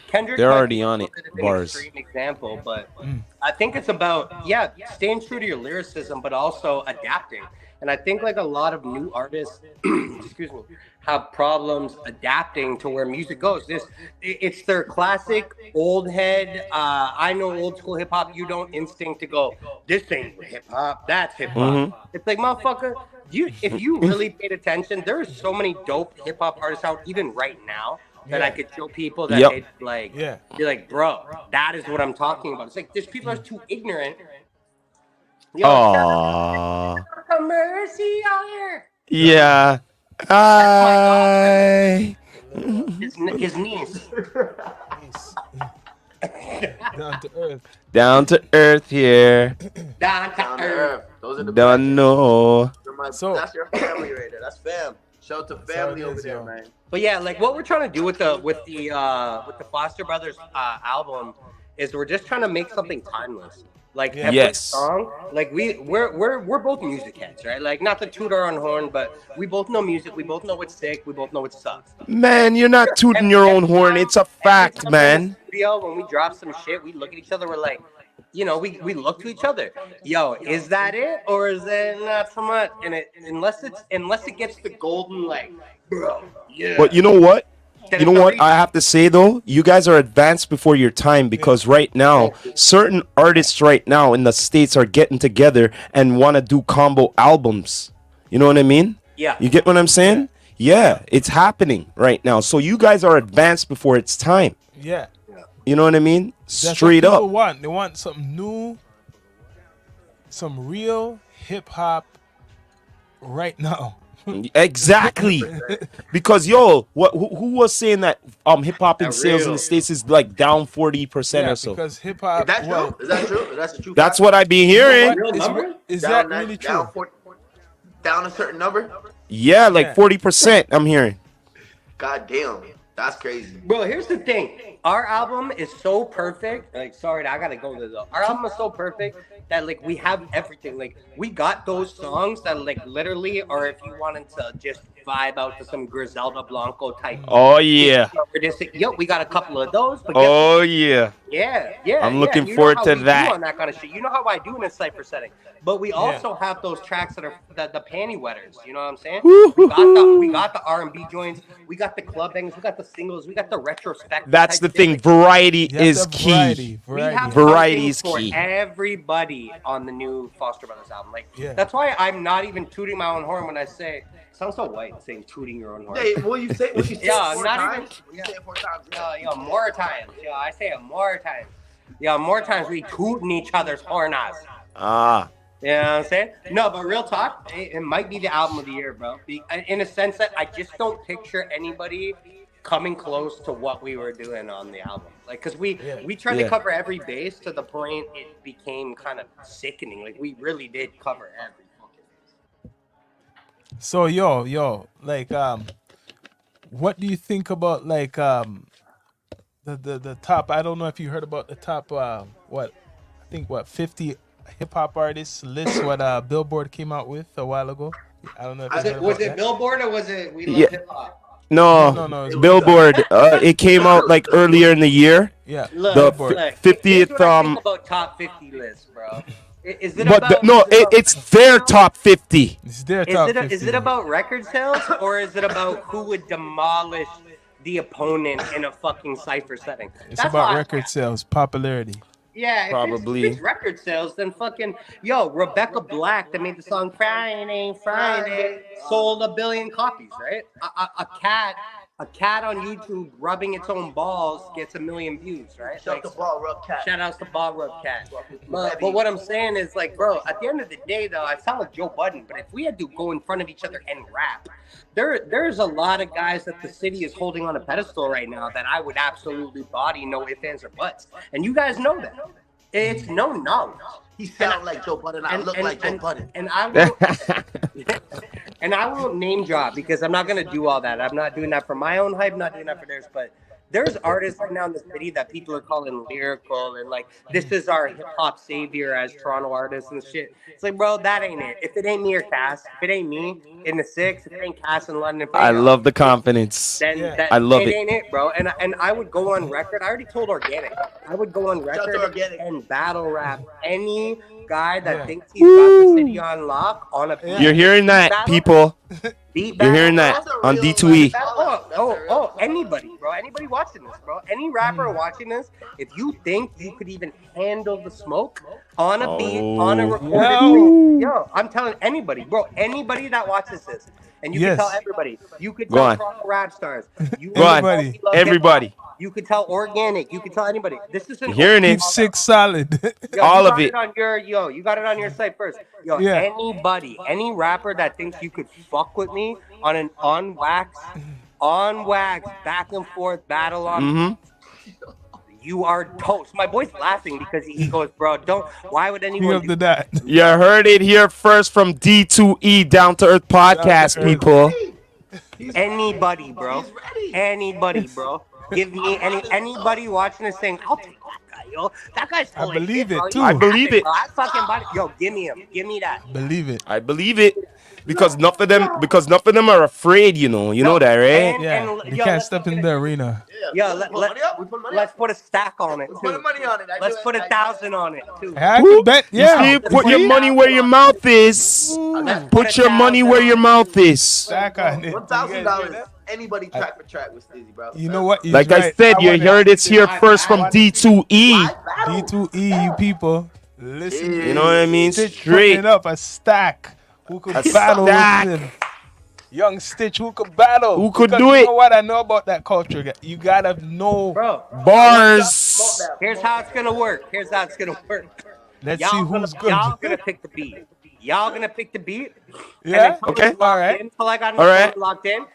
Speaker 4: Kendrick
Speaker 1: They're
Speaker 4: might
Speaker 1: already
Speaker 4: be
Speaker 1: on it.
Speaker 4: a bit of an
Speaker 1: Bars.
Speaker 4: extreme example, but I think it's about staying true to your lyricism, but also adapting. And I think like a lot of new artists, excuse me, have problems adapting to where music goes. It's their classic old head. I know old school hip hop. You don't instinct to go, this ain't hip hop, that's hip hop. It's like, motherfucker. If you really paid attention, there are so many dope hip hop artists out even right now that I could show people that they'd like be like, bro, that is what I'm talking about. It's like these people are too ignorant. Yo,
Speaker 1: Aww.
Speaker 4: mercy out here.
Speaker 1: Yeah.
Speaker 4: His niece.
Speaker 3: Down to earth.
Speaker 1: Down to earth here.
Speaker 4: Down to earth.
Speaker 2: Those are the
Speaker 1: Don't know.
Speaker 2: that's your family right there. That's fam. Shout out to family over there, man.
Speaker 4: But yeah, like what we're trying to do with the Foster Brothers album is we're just trying to make something timeless. Like every song, like we're both music heads, right? Like not to toot our own horn, but we both know music. We both know it's sick. We both know it sucks.
Speaker 1: Man, you're not tooting your own horn. It's a fact, man.
Speaker 4: Studio, when we drop some shit, we look at each other. We're like, we look to each other. Yo, is that it or is it not so much? And unless it gets the golden like, bro. Yeah.
Speaker 1: But you know what? You know what I have to say though? You guys are advanced before your time because right now, certain artists right now in the States are getting together and want to do combo albums. You know what I mean?
Speaker 4: Yeah.
Speaker 1: You get what I'm saying? Yeah, it's happening right now. So you guys are advanced before it's time.
Speaker 3: Yeah.
Speaker 1: You know what I mean?
Speaker 3: That's
Speaker 1: Straight
Speaker 3: what
Speaker 1: up.
Speaker 3: people want. They want something new, some real hip hop right now.
Speaker 1: Exactly. Because who was saying that hip hop in sales in the States is like down 40% or so?
Speaker 3: Because hip hop.
Speaker 2: Is that true? Is that true? That's the truth.
Speaker 1: That's what I've been hearing.
Speaker 3: Is that really true?
Speaker 2: Down a certain number?
Speaker 1: Yeah, like 40%. I'm hearing.
Speaker 2: God damn, that's crazy.
Speaker 4: Bro, here's the thing. Our album is so perfect. Like, sorry, I gotta go to the. Our album is so perfect that like we have everything. Like we got those songs that like literally, or if you wanted to just vibe out to some Griselda Blanco type.
Speaker 1: Oh yeah.
Speaker 4: We got a couple of those. But
Speaker 1: yeah.
Speaker 4: Yeah.
Speaker 1: I'm looking forward to that.
Speaker 4: On that kind of shit. You know how I do in a cypher setting. But we also have those tracks that are the panty wetters. You know what I'm saying? We got the R&B joints. We got the club bangers. We got the singles. We got the retrospective.
Speaker 1: That's the thing. Variety is key. Variety is key.
Speaker 4: For everybody on the new Foster Brothers album. Like that's why I'm not even tooting my own horn when I say it sounds so white. saying tooting your own horn.
Speaker 2: Hey, will you say it
Speaker 4: Yeah,
Speaker 2: four
Speaker 4: not
Speaker 2: times?
Speaker 4: even.
Speaker 2: You say it 4 times.
Speaker 4: More times. Yeah, I say it more times. Yeah, more times we tooting each other's horn ass.
Speaker 1: Ah.
Speaker 4: You know what I'm saying? No, but real talk, it might be the album of the year, bro. In a sense that I just don't picture anybody coming close to what we were doing on the album. Like, because we tried to cover every base to the point it became kind of sickening. Like, we really did cover every fucking base.
Speaker 3: So yo, like what do you think about like the top? I don't know if you heard about the top 50 hip hop artists list what Billboard came out with a while ago. I don't know if
Speaker 4: Was it Billboard or was it We Love Hip Hop?
Speaker 1: No, Billboard. It came out like earlier in the year.
Speaker 3: Yeah,
Speaker 4: Look,
Speaker 1: The
Speaker 4: look,
Speaker 1: 50th.
Speaker 4: here's what I think about top 50 lists, bro. Is it
Speaker 1: But
Speaker 4: about,
Speaker 1: it's their top 50.
Speaker 3: it's their top 50.
Speaker 4: Is it about record sales or is it about who would demolish the opponent in a fucking cipher setting?
Speaker 3: It's about record sales, popularity.
Speaker 4: Yeah,
Speaker 1: Probably.
Speaker 4: If it's record sales, then fucking Rebecca Black that made the song Friday sold 1 billion copies, right? A cat on YouTube rubbing its own balls gets 1 million views, right?
Speaker 2: Shout out to Ball Rub Cat.
Speaker 4: Shout outs to Ball Rub Cat. But what I'm saying is, like, bro, at the end of the day, though, I sound like Joe Budden, but if we had to go in front of each other and rap, there's a lot of guys that the city is holding on a pedestal right now that I would absolutely body, no ifs, ands, or buts. And you guys know that. It's no knowledge.
Speaker 2: He sound like Joe Budden. I look like Joe Budden.
Speaker 4: And I won't name drop because I'm not gonna do all that. I'm not doing that for my own hype. Not doing that for theirs. But there's artists right now in the city that people are calling lyrical and like this is our hip hop savior as Toronto artists and shit. It's like, bro, that ain't it. If it ain't me or Cass, if it ain't me in the 6, if it ain't Cass in London,
Speaker 1: I love the confidence.
Speaker 4: then
Speaker 1: I love it.
Speaker 4: Ain't it, bro. And I would go on record. I already told Organic. I would go on record and battle rap any guy that thinks he's got the city on lock on a beat.
Speaker 1: You're hearing that,
Speaker 4: battle,
Speaker 1: people.
Speaker 4: beat
Speaker 1: You're hearing that on D2E.
Speaker 4: Anybody, bro. Anybody watching this, bro. Any rapper watching this, if you think you could even handle the smoke on a beat, on a recorded beat, I'm telling anybody, bro. Anybody that watches this, and you can tell everybody. You could tell Toronto rap stars.
Speaker 1: Everybody.
Speaker 4: You could tell Organic. You could tell anybody. This is
Speaker 1: hearing it.
Speaker 3: 6 solid.
Speaker 1: All of it.
Speaker 4: You got it on your site first. Anybody, any rapper that thinks you could fuck with me on an on wax, back and forth battle on. You are toast. My boy's laughing because he goes, bro, why would anyone do
Speaker 3: that?
Speaker 1: You heard it here first from D2E Down to Earth Podcast, people.
Speaker 4: Anybody, bro. Anybody, bro. Give me anybody watching this saying, I'll take that guy, yo. That guy's full
Speaker 3: I believe it,
Speaker 4: bro.
Speaker 3: too.
Speaker 1: I believe it.
Speaker 4: I fucking body. Yo, give me him. Give me that.
Speaker 3: Believe it.
Speaker 1: I believe it. Because none of them are afraid, you know that, right?
Speaker 3: They can't step in the arena.
Speaker 4: Let's put a stack on it, too.
Speaker 2: Put money on it.
Speaker 4: Let's put 1,000 on it, too.
Speaker 3: I can bet.
Speaker 1: You see, put your money where your mouth is. Put your money where your mouth is.
Speaker 3: Stack on it.
Speaker 2: $1,000. Anybody track for track with Stizzy, bro.
Speaker 3: You know what?
Speaker 1: Like I said, you heard it here first from D2E.
Speaker 3: D2E, you people. Listen.
Speaker 1: You know what I mean?
Speaker 3: Stitch
Speaker 1: Straight.
Speaker 3: putting up a stack. Who could battle with him? Young Stitch, who could battle?
Speaker 1: Who could
Speaker 3: Because
Speaker 1: do
Speaker 3: you
Speaker 1: it?
Speaker 3: know what I know about that culture? You gotta know
Speaker 1: Bars.
Speaker 4: Here's how it's gonna work.
Speaker 3: Let's see who's good.
Speaker 4: Y'all gonna pick the beat.
Speaker 3: Yeah?
Speaker 1: Okay.
Speaker 3: All right.
Speaker 4: Until I got
Speaker 1: All right.
Speaker 4: locked in.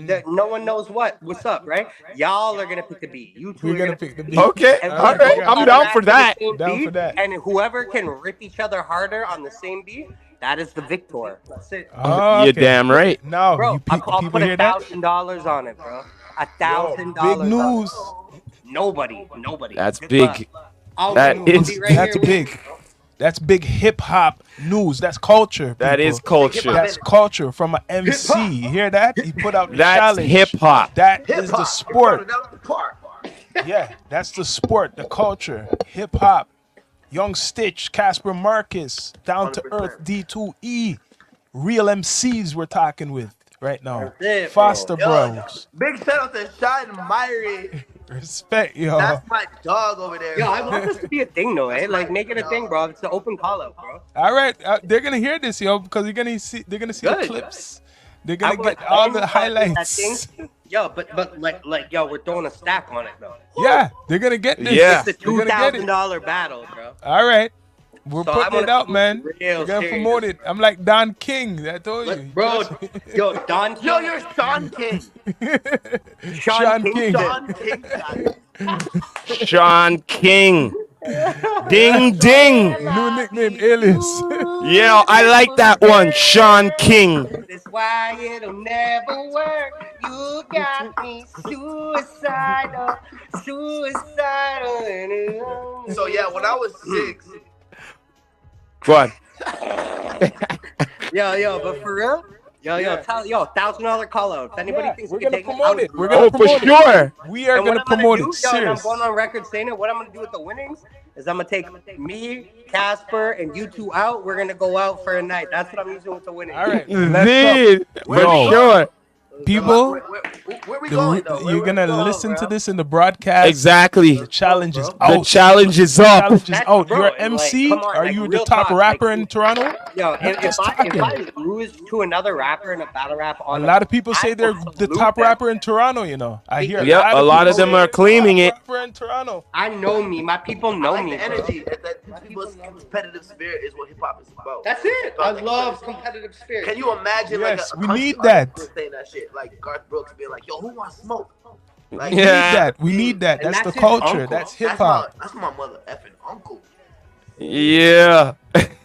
Speaker 4: That no one knows what's up, right? Y'all are gonna pick the beat. You two
Speaker 3: We're
Speaker 4: are
Speaker 3: gonna pick the beat.
Speaker 1: Okay.
Speaker 4: And
Speaker 1: All right. I'm down for that.
Speaker 3: Down for that.
Speaker 4: And whoever can rip each other harder on the same beat, that is the victor. That's it.
Speaker 3: Oh,
Speaker 1: You're
Speaker 3: okay.
Speaker 1: damn right.
Speaker 3: Now,
Speaker 4: Bro, I'll
Speaker 3: people
Speaker 4: put
Speaker 3: hear that?
Speaker 4: $1,000 on it, bro. $1,000.
Speaker 3: Big news.
Speaker 4: Nobody.
Speaker 1: That's
Speaker 4: Good
Speaker 1: big.
Speaker 4: luck.
Speaker 1: That's
Speaker 3: big. That's big hip hop news. That's culture.
Speaker 1: That
Speaker 3: people.
Speaker 1: is culture.
Speaker 3: That's culture from an MC. You hear that? He put out the
Speaker 1: That's
Speaker 3: challenge.
Speaker 1: hip hop.
Speaker 3: That is the sport.
Speaker 2: Park.
Speaker 3: Yeah, that's the sport, the culture. Hip hop. Young Stitch, Casper Marcus, Down to
Speaker 2: 100%.
Speaker 3: Earth, D2E. Real MCs we're talking with right now.
Speaker 4: That's it,
Speaker 3: Foster
Speaker 2: bro.
Speaker 3: Bros.
Speaker 2: Big shout out to Shine Myrie.
Speaker 3: Respect, yo.
Speaker 2: That's my dog over there.
Speaker 4: Yo, I want this to be a thing, though, eh? Like, make it a thing, bro. It's an open call out, bro.
Speaker 3: All right, they're gonna hear this, yo, because they're gonna see the clips. They're gonna
Speaker 4: want
Speaker 3: get all the
Speaker 4: that
Speaker 3: highlights.
Speaker 4: thing. Yo, but like yo, we're throwing a stack on it though.
Speaker 3: Yeah, they're gonna get this.
Speaker 1: Yeah.
Speaker 4: It's a
Speaker 3: They're gonna get it.
Speaker 4: $2,000 battle, bro.
Speaker 3: All right. We're
Speaker 4: So I
Speaker 3: putting
Speaker 4: wanna
Speaker 3: it out,
Speaker 4: come
Speaker 3: man.
Speaker 4: real
Speaker 3: We're gonna
Speaker 4: serious.
Speaker 3: promote it. I'm like Don King. I told you.
Speaker 4: Bro, yo, Don
Speaker 2: Yo,
Speaker 4: King.
Speaker 2: you're Sean King.
Speaker 3: Sean King.
Speaker 2: Sean King.
Speaker 1: Sean King. Ding ding.
Speaker 3: New nickname, alias.
Speaker 1: Yeah, I like that one. Sean King.
Speaker 4: That's why it'll never work. You got me suicidal.
Speaker 2: So yeah, when I was 6,
Speaker 1: Go on.
Speaker 4: Yo, but for real? Yo, $1,000 call out. If anybody thinks
Speaker 3: We're
Speaker 4: we can
Speaker 3: gonna
Speaker 4: take
Speaker 3: promote
Speaker 4: it,
Speaker 3: it. We're gonna
Speaker 1: Oh, for
Speaker 3: promote it.
Speaker 1: sure.
Speaker 3: We are
Speaker 4: And what
Speaker 3: gonna
Speaker 4: I'm gonna
Speaker 3: promote
Speaker 4: do,
Speaker 3: it.
Speaker 4: yo, and I'm
Speaker 3: Serious.
Speaker 4: going on record saying it. What I'm gonna do with the winnings is I'm gonna take me, Casper, and you two out. We're gonna go out for a night. That's what I'm using with the winnings.
Speaker 3: All right.
Speaker 1: Indeed. For
Speaker 3: Yo.
Speaker 1: sure.
Speaker 3: People,
Speaker 2: where we going though?
Speaker 3: you're
Speaker 2: Where
Speaker 3: gonna
Speaker 2: we going,
Speaker 3: listen to
Speaker 2: bro?
Speaker 3: this in the broadcast.
Speaker 1: Exactly.
Speaker 3: The challenge is
Speaker 1: The
Speaker 3: out.
Speaker 1: challenge is up.
Speaker 3: Challenge is
Speaker 4: That's-
Speaker 3: out.
Speaker 4: bro,
Speaker 3: You're
Speaker 4: like,
Speaker 3: MC.
Speaker 4: come on,
Speaker 3: Are
Speaker 4: like,
Speaker 3: you the
Speaker 4: real
Speaker 3: top
Speaker 4: talk,
Speaker 3: rapper
Speaker 4: like,
Speaker 3: in Toronto?
Speaker 4: Yo, if
Speaker 3: Just
Speaker 4: I
Speaker 3: talking.
Speaker 4: lose to another rapper in a battle rap
Speaker 3: A
Speaker 4: on
Speaker 3: lot of people say
Speaker 4: I
Speaker 3: they're
Speaker 4: will
Speaker 3: the
Speaker 4: salute
Speaker 3: top
Speaker 4: them.
Speaker 3: rapper in Toronto. You know, I hear.
Speaker 1: Yep, a lot of
Speaker 3: people
Speaker 1: them are
Speaker 3: say
Speaker 1: claiming
Speaker 3: they're
Speaker 1: it.
Speaker 3: the top rapper in Toronto.
Speaker 4: I know me. My people
Speaker 2: I
Speaker 4: know
Speaker 2: like
Speaker 4: me.
Speaker 2: the
Speaker 4: bro.
Speaker 2: energy. That people's competitive spirit is what hip hop is about.
Speaker 4: That's it. I love competitive spirit.
Speaker 2: Can you imagine
Speaker 3: Yes,
Speaker 2: like
Speaker 3: we
Speaker 2: country
Speaker 3: need
Speaker 2: artist
Speaker 3: that.
Speaker 2: saying that shit? Like Garth Brooks being like, "Yo, who wants smoke?" Like,
Speaker 3: We need
Speaker 1: Yeah.
Speaker 3: that. We need that.
Speaker 4: And
Speaker 3: That's the
Speaker 4: that's his
Speaker 3: culture.
Speaker 4: uncle.
Speaker 3: That's hip hop.
Speaker 2: That's my mother effing uncle.
Speaker 1: Yeah.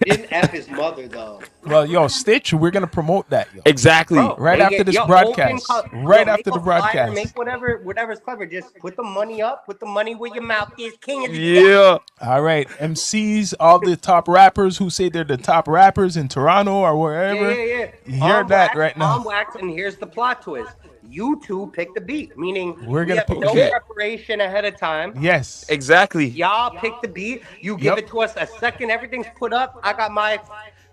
Speaker 4: Didn't F his mother though.
Speaker 3: Well, yo, Stitch, we're gonna promote that. Yo.
Speaker 1: Exactly.
Speaker 4: Bro,
Speaker 3: Right
Speaker 4: make
Speaker 3: after
Speaker 4: it-
Speaker 3: this
Speaker 4: yo,
Speaker 3: broadcast.
Speaker 4: open
Speaker 3: Right
Speaker 4: make
Speaker 3: after the
Speaker 4: a flyer,
Speaker 3: broadcast.
Speaker 4: Make whatever's clever. Just put the money up. Put the money where your mouth is. King of the
Speaker 1: Yeah.
Speaker 3: All right, MCs, all the top rappers who say they're the top rappers in Toronto or wherever.
Speaker 4: Yeah.
Speaker 3: Hear
Speaker 4: On
Speaker 3: that
Speaker 4: wax,
Speaker 3: right now.
Speaker 4: On wax, and here's the plot twist. You two pick the beat, meaning
Speaker 3: We're
Speaker 4: we
Speaker 3: gonna
Speaker 4: have
Speaker 3: pick
Speaker 4: no
Speaker 3: the beat.
Speaker 4: preparation ahead of time.
Speaker 3: Yes.
Speaker 1: Exactly.
Speaker 4: Y'all pick the beat. You give
Speaker 3: Yep.
Speaker 4: it to us a second. Everything's put up. I got my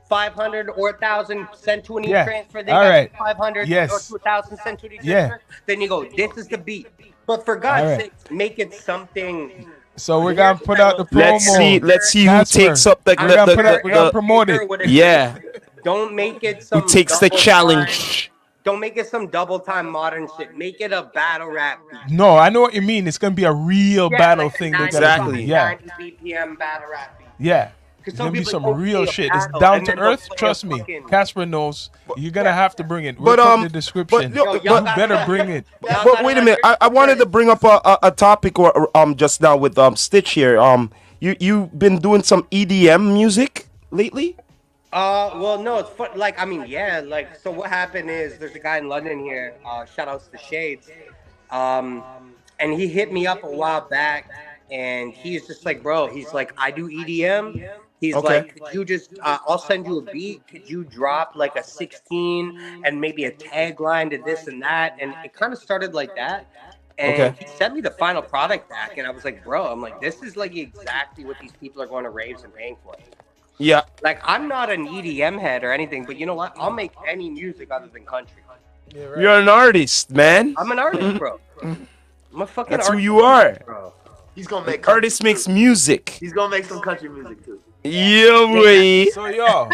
Speaker 4: 500 or 1,000 sent to an
Speaker 3: Yeah.
Speaker 4: e-transfer. They
Speaker 3: All
Speaker 4: got
Speaker 3: right.
Speaker 4: 500
Speaker 3: Yes.
Speaker 4: or 2,000 sent to an
Speaker 3: Yeah.
Speaker 4: e-transfer. Then you go, this is the beat. But for
Speaker 3: All
Speaker 4: God's
Speaker 3: right.
Speaker 4: sake, make it something.
Speaker 3: So we're gonna put out the promo.
Speaker 1: Let's see who
Speaker 3: Casper,
Speaker 1: takes up the,
Speaker 3: we're gonna promote it.
Speaker 1: yeah.
Speaker 4: Don't make it some.
Speaker 1: Who takes the
Speaker 4: double
Speaker 1: challenge?
Speaker 4: time- Don't make it some double time modern shit. Make it a battle rap beat.
Speaker 3: No, I know what you mean. It's gonna be a real
Speaker 4: Yeah,
Speaker 3: battle
Speaker 4: like a
Speaker 3: thing.
Speaker 4: 90
Speaker 3: They gotta
Speaker 1: Exactly.
Speaker 3: do. Yeah,
Speaker 4: 90 BPM battle rap beat.
Speaker 3: yeah.
Speaker 4: 'Cause
Speaker 3: It's
Speaker 4: some
Speaker 3: gonna be
Speaker 4: people
Speaker 3: some
Speaker 4: don't
Speaker 3: real
Speaker 4: play a
Speaker 3: shit. It's
Speaker 4: battle,
Speaker 3: down
Speaker 4: and
Speaker 3: to
Speaker 4: then they'll
Speaker 3: earth.
Speaker 4: play a
Speaker 3: Trust me,
Speaker 4: fucking-
Speaker 3: Casper knows. You're gonna have to bring it.
Speaker 1: But,
Speaker 3: We'll put in the description.
Speaker 1: but-
Speaker 3: you
Speaker 4: y'all
Speaker 3: better bring it.
Speaker 1: But wait a minute. I wanted to bring up a topic or just now with Stitch here. You've been doing some EDM music lately?
Speaker 4: Well, no, it's fun. Like, I mean, yeah, like, so what happened is there's a guy in London here, shout outs to Shades, and he hit me up a while back, and he's just like, bro, he's like, I do EDM. He's
Speaker 1: Okay.
Speaker 4: like, could you just, I'll send you a beat. Could you drop like a 16 and maybe a tagline to this and that? And it kind of started like that. And
Speaker 1: Okay.
Speaker 4: he sent me the final product back, and I was like, bro, I'm like, this is like exactly what these people are going to raves and paying for.
Speaker 1: Yeah.
Speaker 4: Like, I'm not an EDM head or anything, but you know what? I'll make any music other than country.
Speaker 1: You're an artist, man.
Speaker 4: I'm an artist, bro. I'm a fucking
Speaker 1: That's who
Speaker 4: artist,
Speaker 1: you are.
Speaker 4: bro.
Speaker 2: He's gonna make
Speaker 1: Artist makes music.
Speaker 2: He's gonna make some country music too.
Speaker 1: Yeah, boy.
Speaker 3: So yo,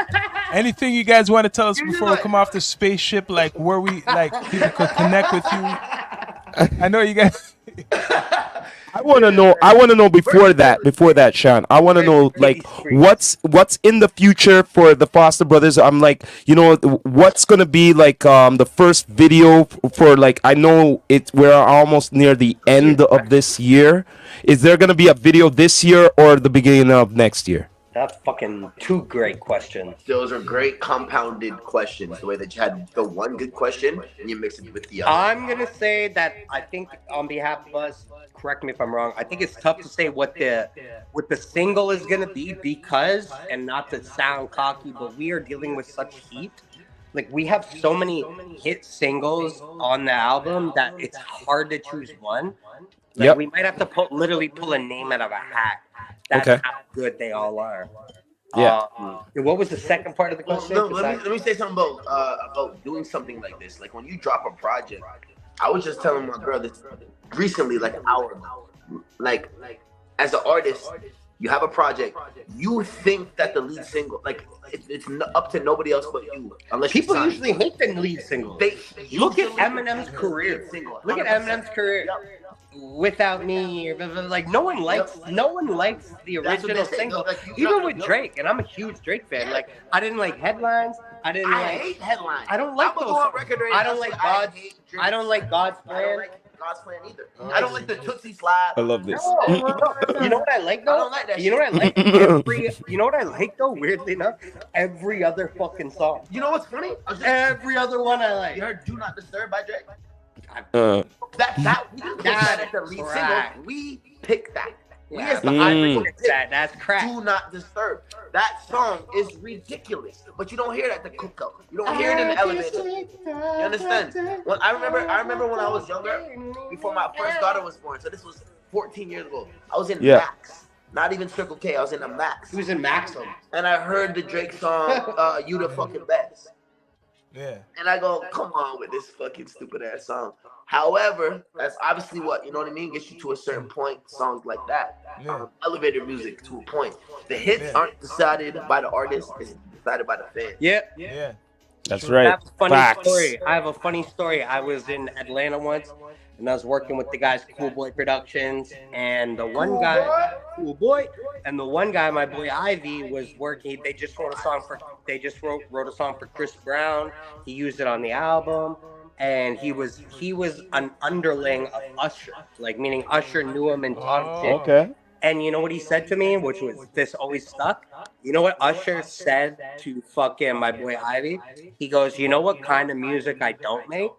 Speaker 3: anything you guys want to tell us before we come off the spaceship? Like where we like people could connect with you. I know you guys.
Speaker 1: I want to know before that, Sean. I want to know like what's in the future for the Foster Brothers. I'm like, what's going to be like the first video for like I know we're almost near the end of this year. Is there going to be a video this year or the beginning of next year?
Speaker 4: That's fucking two great questions.
Speaker 2: Those are great compounded questions. The way that you had the one good question and you mix it with the other.
Speaker 4: I'm going to say that I think on behalf of us, correct me if I'm wrong, I think it's tough to say what the single is going to be because, and not to sound cocky, but we are dealing with such heat. Like, we have so many hit singles on the album that it's hard to choose one. Like,
Speaker 1: Yep.
Speaker 4: we might have to literally pull a name out of a hat. That's
Speaker 1: Okay.
Speaker 4: how good they all are.
Speaker 1: Yeah.
Speaker 4: And what was the second part of the
Speaker 2: Well,
Speaker 4: question?
Speaker 2: no, let me say something about doing something like this. Like when you drop a project, I was just telling my girl this recently, like an hour ago. Like as an artist, You have a project. You think that the lead single, like it's up to nobody else but you. Unless
Speaker 4: People
Speaker 2: you sign.
Speaker 4: usually hate the lead single.
Speaker 2: They
Speaker 4: Look at
Speaker 2: usually
Speaker 4: Eminem's
Speaker 2: hate
Speaker 4: career.
Speaker 2: the single,
Speaker 4: Look at
Speaker 2: 100%.
Speaker 4: Eminem's career.
Speaker 2: Yep.
Speaker 4: Without Me, or like no one likes the
Speaker 2: That's what
Speaker 4: original
Speaker 2: they say.
Speaker 4: single.
Speaker 2: Like, you
Speaker 4: Even
Speaker 2: know-
Speaker 4: with Drake, and I'm a huge Drake fan.
Speaker 2: Yeah.
Speaker 4: Like I didn't like Headlines. I didn't
Speaker 2: I
Speaker 4: like.
Speaker 2: hate headlines.
Speaker 4: I don't like
Speaker 2: I'm
Speaker 4: those.
Speaker 2: gonna go on record right
Speaker 4: I
Speaker 2: now
Speaker 4: don't
Speaker 2: and
Speaker 4: like
Speaker 2: say
Speaker 4: God's.
Speaker 2: hate Drake's
Speaker 4: I don't like God's
Speaker 2: I
Speaker 4: Plan.
Speaker 2: don't like God's Plan either. I don't like the Tootsie Slide.
Speaker 1: I love this.
Speaker 4: No, you know what I like though?
Speaker 2: I don't like that
Speaker 4: You know what I like? You know what I like though? Weirdly enough, every other fucking song.
Speaker 2: You know what's funny?
Speaker 4: Every other one I like.
Speaker 2: You heard "Do Not Disturb" by Drake?
Speaker 1: Uh,
Speaker 2: That we didn't pick that as the lead
Speaker 4: Crack.
Speaker 2: single. We picked that. We
Speaker 4: Yeah,
Speaker 2: as the
Speaker 1: Mm.
Speaker 2: Irish picked
Speaker 4: That's crack.
Speaker 2: "Do Not Disturb." That song is ridiculous, but you don't hear it at the cookout. You don't hear it in the elevator. You understand? When I remember when I was younger, before my first daughter was born. So this was 14 years ago. I was in
Speaker 1: Yeah.
Speaker 2: Max, not even Circle K. I was in a Max,
Speaker 4: He was in Maxim.
Speaker 2: and I heard the Drake song "You the Fucking Best."
Speaker 3: Yeah.
Speaker 2: And I go, come on with this fucking stupid ass song. However, that's obviously what, you know what I mean? Gets you to a certain point, songs like that.
Speaker 3: Yeah.
Speaker 2: Elevator music to a point. The hits
Speaker 3: Yeah.
Speaker 2: aren't decided by the artist, it's decided by the fans.
Speaker 4: Yeah.
Speaker 3: Yeah.
Speaker 1: that's
Speaker 4: I
Speaker 1: right.
Speaker 4: have a funny
Speaker 1: Facts.
Speaker 4: story. I have a funny story. I was in Atlanta once, and I was working with the guys Cool Boy Productions, and the one guy, Cool Boy, and the one guy, my boy Ivy, was working. They just wrote a song for. They just wrote a song for Chris Brown. He used it on the album, and he was an underling of Usher, like meaning Usher knew him and taught him shit.
Speaker 1: Okay.
Speaker 4: And you know what he said to me, which was this always stuck? You know what Usher said to fucking my boy Ivy? He goes, you know what kind of music I don't make?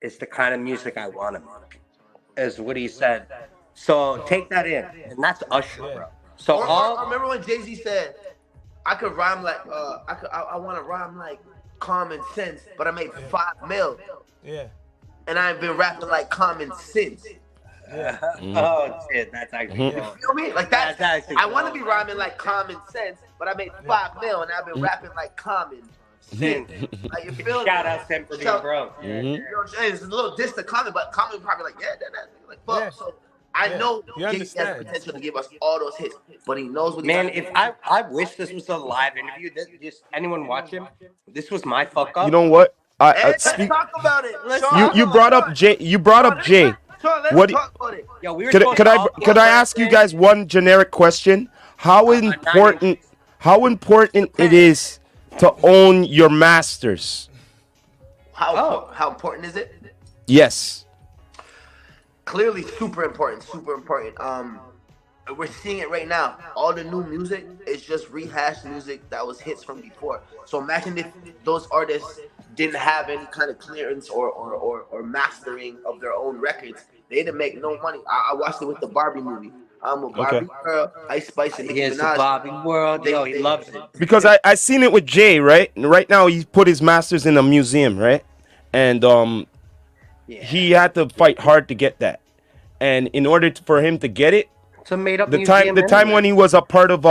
Speaker 4: It's the kind of music I want to make, is what he said. So take that in. And that's Usher, bro. So
Speaker 2: Or
Speaker 4: all...
Speaker 2: I remember when Jay-Z said, I could rhyme like, I want to rhyme like Common Sense, but I made 5 mil,
Speaker 3: Yeah.
Speaker 2: and I've been rapping like Common Sense.
Speaker 3: Yeah.
Speaker 4: Oh, shit, that's actually...
Speaker 2: You feel me? Like that.
Speaker 4: That's actually
Speaker 2: I want to be rhyming like Common Sense, but I made 5 mil, and I've been rapping like Common Sense. Like, you feel
Speaker 4: Shout
Speaker 2: me?
Speaker 4: out to him for being
Speaker 2: So-
Speaker 4: broke.
Speaker 2: You know what I'm saying? It's a little diss to Common, but Common probably like, yeah, that like fuck.
Speaker 3: Yeah.
Speaker 2: So I
Speaker 3: Yeah.
Speaker 2: know
Speaker 3: You
Speaker 2: Jay-Z has the
Speaker 3: understand.
Speaker 2: potential to give us all those hits, but he knows what he
Speaker 4: Man,
Speaker 2: got.
Speaker 4: if I wish this was a live interview, just anyone watch him, this was my fuck up.
Speaker 1: You know what?
Speaker 2: Hey, let's
Speaker 1: Speak,
Speaker 2: talk about it. Let's
Speaker 1: you
Speaker 2: talk
Speaker 1: you
Speaker 2: about
Speaker 1: brought
Speaker 2: it.
Speaker 1: up Jay. You brought up Jay.
Speaker 2: Sean, let's
Speaker 1: What do-
Speaker 2: talk about it.
Speaker 4: Yo, we were
Speaker 1: Could
Speaker 4: supposed
Speaker 1: could
Speaker 4: to
Speaker 1: I
Speaker 4: all
Speaker 1: could
Speaker 4: be
Speaker 1: I
Speaker 4: on
Speaker 1: ask you
Speaker 4: Wednesday.
Speaker 1: guys one generic question? How important it is to own your masters?
Speaker 2: How important is it?
Speaker 1: Yes.
Speaker 2: Clearly super important, super important. We're seeing it right now. All the new music is just rehashed music that was hits from before. So imagine if those artists didn't have any kind of clearance or mastering of their own records. They didn't make no money. I watched it with the Barbie movie. I'm a Barbie girl, Ice Spice, and Nicki
Speaker 4: Here's the
Speaker 2: Minaj.
Speaker 4: Bobby world. Yo, he loves it.
Speaker 1: Because I seen it with Jay, right? And right now he put his masters in a museum, right? And he had to fight hard to get that. And in order for him to get it,
Speaker 4: It's a made up
Speaker 1: the time when he was a part of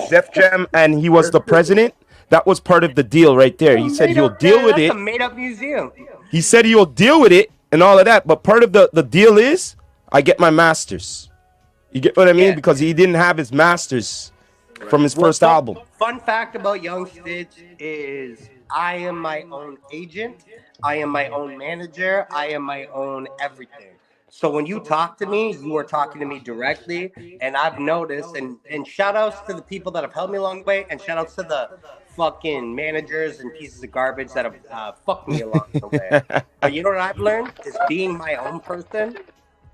Speaker 1: Def Jam and he was the president, that was part of the deal right there. He said he'll deal with
Speaker 4: That's
Speaker 1: it.
Speaker 4: a made up museum.
Speaker 1: He said he'll deal with it and all of that. But part of the deal is I get my masters. You get what I mean?
Speaker 4: Yeah.
Speaker 1: Because he didn't have his masters from his first album.
Speaker 4: Fun fact about Young Stitch is I am my own agent. I am my own manager. I am my own everything. So when you talk to me, you are talking to me directly. And I've noticed, and shout outs to the people that have helped me along the way, and shout outs to the fucking managers and pieces of garbage that have fucked me along the way. But you know what I've learned is being my own person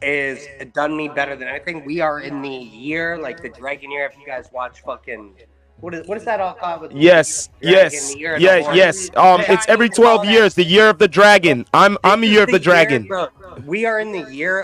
Speaker 4: is done me better than anything. We are in the year, like the dragon year. If you guys watch fucking, what is that all called? With
Speaker 1: Yes,
Speaker 4: Dragon,
Speaker 1: yes,
Speaker 4: the year of
Speaker 1: yeah,
Speaker 4: the horse?
Speaker 1: yes.
Speaker 4: Yeah,
Speaker 1: It's every
Speaker 4: I call
Speaker 1: 12
Speaker 4: that-
Speaker 1: years, the year of the dragon. I'm a
Speaker 4: This
Speaker 1: year
Speaker 4: is
Speaker 1: of the dragon.
Speaker 4: bro. We are in the year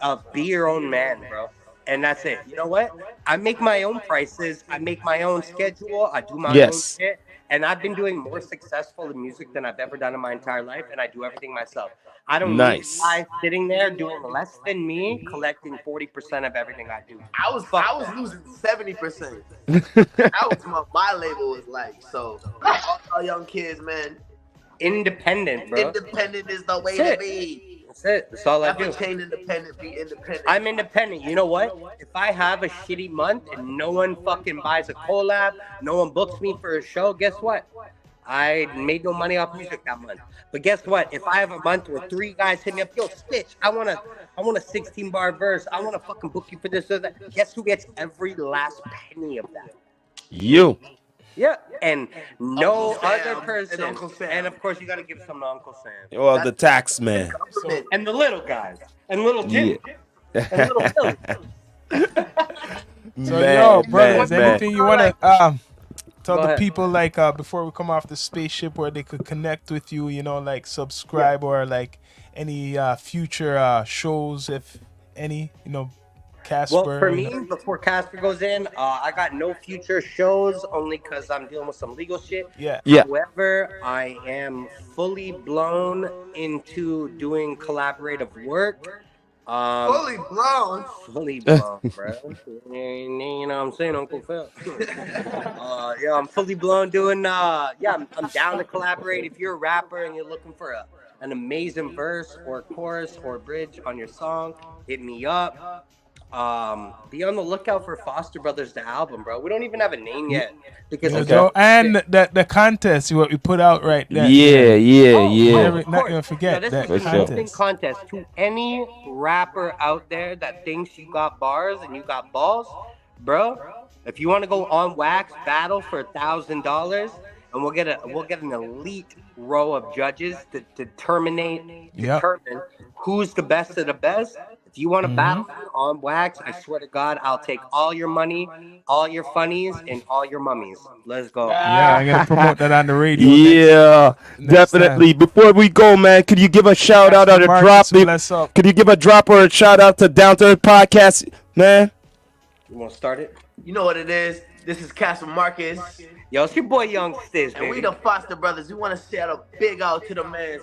Speaker 4: of be your own man, bro. And that's it. You know what? I make my own prices. I make my own schedule. I do my own
Speaker 1: Yes.
Speaker 4: shit. And I've been doing more successful in music than I've ever done in my entire life. And I do everything myself. I don't
Speaker 1: Nice.
Speaker 4: need a guy sitting there doing less than me, collecting 40% of everything I do.
Speaker 2: I was losing 70%. That was what my label was like. So all young kids, man,
Speaker 4: Independent, bro.
Speaker 2: independent is the way
Speaker 4: That's
Speaker 2: to
Speaker 4: it.
Speaker 2: be.
Speaker 4: That's it. That's all I
Speaker 2: Never
Speaker 4: do.
Speaker 2: chain independent, be independent.
Speaker 4: I'm independent. You know what? If I have a shitty month and no one fucking buys a collab, no one books me for a show, guess what? I made no money off music that month. But guess what? If I have a month where 3 guys hit me up, yo, Stitch, I want a 16 bar verse. I want to fucking book you for this or that. Guess who gets every last penny of that?
Speaker 1: You.
Speaker 4: Yeah, and no
Speaker 2: Uncle Sam
Speaker 4: other person.
Speaker 2: and Uncle Sam.
Speaker 4: And of course, you got to give some to Uncle Sam.
Speaker 1: Well, the tax man.
Speaker 2: Government.
Speaker 4: And the little guys. And little Jimmy.
Speaker 1: Yeah.
Speaker 4: And little Billy.
Speaker 3: So
Speaker 1: Man,
Speaker 3: yo, brothers,
Speaker 1: man.
Speaker 3: anything you wanna tell
Speaker 4: Go
Speaker 3: the
Speaker 4: ahead.
Speaker 3: people like before we come off the spaceship where they could connect with you, you know, like subscribe or like any future shows, if any, you know, Casper.
Speaker 4: Well, for
Speaker 3: you
Speaker 4: me,
Speaker 3: know.
Speaker 4: before Casper goes in, I got no future shows only because I'm dealing with some legal shit.
Speaker 3: Yeah.
Speaker 1: Yeah.
Speaker 4: However, I am fully blown into doing collaborative work.
Speaker 2: Fully blown.
Speaker 4: Fully blown, bro. You know what I'm saying, Uncle Phil? Yeah, I'm fully blown doing, I'm down to collaborate. If you're a rapper and you're looking for an amazing verse or chorus or bridge on your song, hit me up. Be on the lookout for Foster Brothers, the album, bro. We don't even have a name yet because
Speaker 3: Yeah,
Speaker 4: it's
Speaker 3: Joe, and the contest what we put out right there.
Speaker 1: Yeah, yeah,
Speaker 4: Oh,
Speaker 1: yeah.
Speaker 3: Never-
Speaker 4: of
Speaker 3: not
Speaker 4: course.
Speaker 3: gonna forget
Speaker 4: this
Speaker 3: that
Speaker 4: is
Speaker 1: For
Speaker 4: an
Speaker 1: sure.
Speaker 4: open contest to any rapper out there that thinks you got bars and you got balls, bro. If you want to go on wax battle for $1,000, and we'll get an elite row of judges to determine who's the best of the best. If you want to battle on wax, I swear to God, I'll take all your money, all your funnies, and all your mummies. Let's go.
Speaker 3: Yeah, I'm gonna promote that on the radio.
Speaker 1: Yeah,
Speaker 3: next
Speaker 1: definitely. Before we go, man, could you give a shout out or a
Speaker 3: Marcus,
Speaker 1: drop?
Speaker 3: bless up.
Speaker 1: Could you give a drop or a shout out to Down to Earth Podcast, man?
Speaker 4: You want to start it?
Speaker 2: You know what it is. This is Castle Marcus.
Speaker 4: Yo, it's your boy Young Stiz,
Speaker 2: And we
Speaker 4: baby.
Speaker 2: the Foster Brothers. We want to shout a big out to the man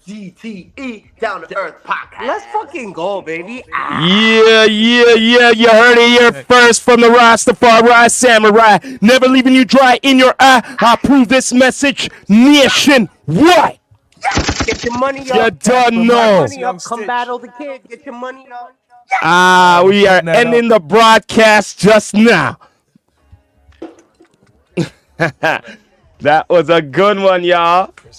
Speaker 2: GTE Down to Earth Podcast.
Speaker 4: Let's fucking go, baby.
Speaker 1: Yeah, yeah, yeah. You heard it here first from the Rastafari Samurai. Never leaving you dry in your eye. I prove this message nationwide.
Speaker 4: Get your money
Speaker 1: You
Speaker 4: up.
Speaker 1: don't know.
Speaker 4: Money up. Come battle the kid. Get your money up.
Speaker 1: We are ending the broadcast just now. That was a good one, y'all.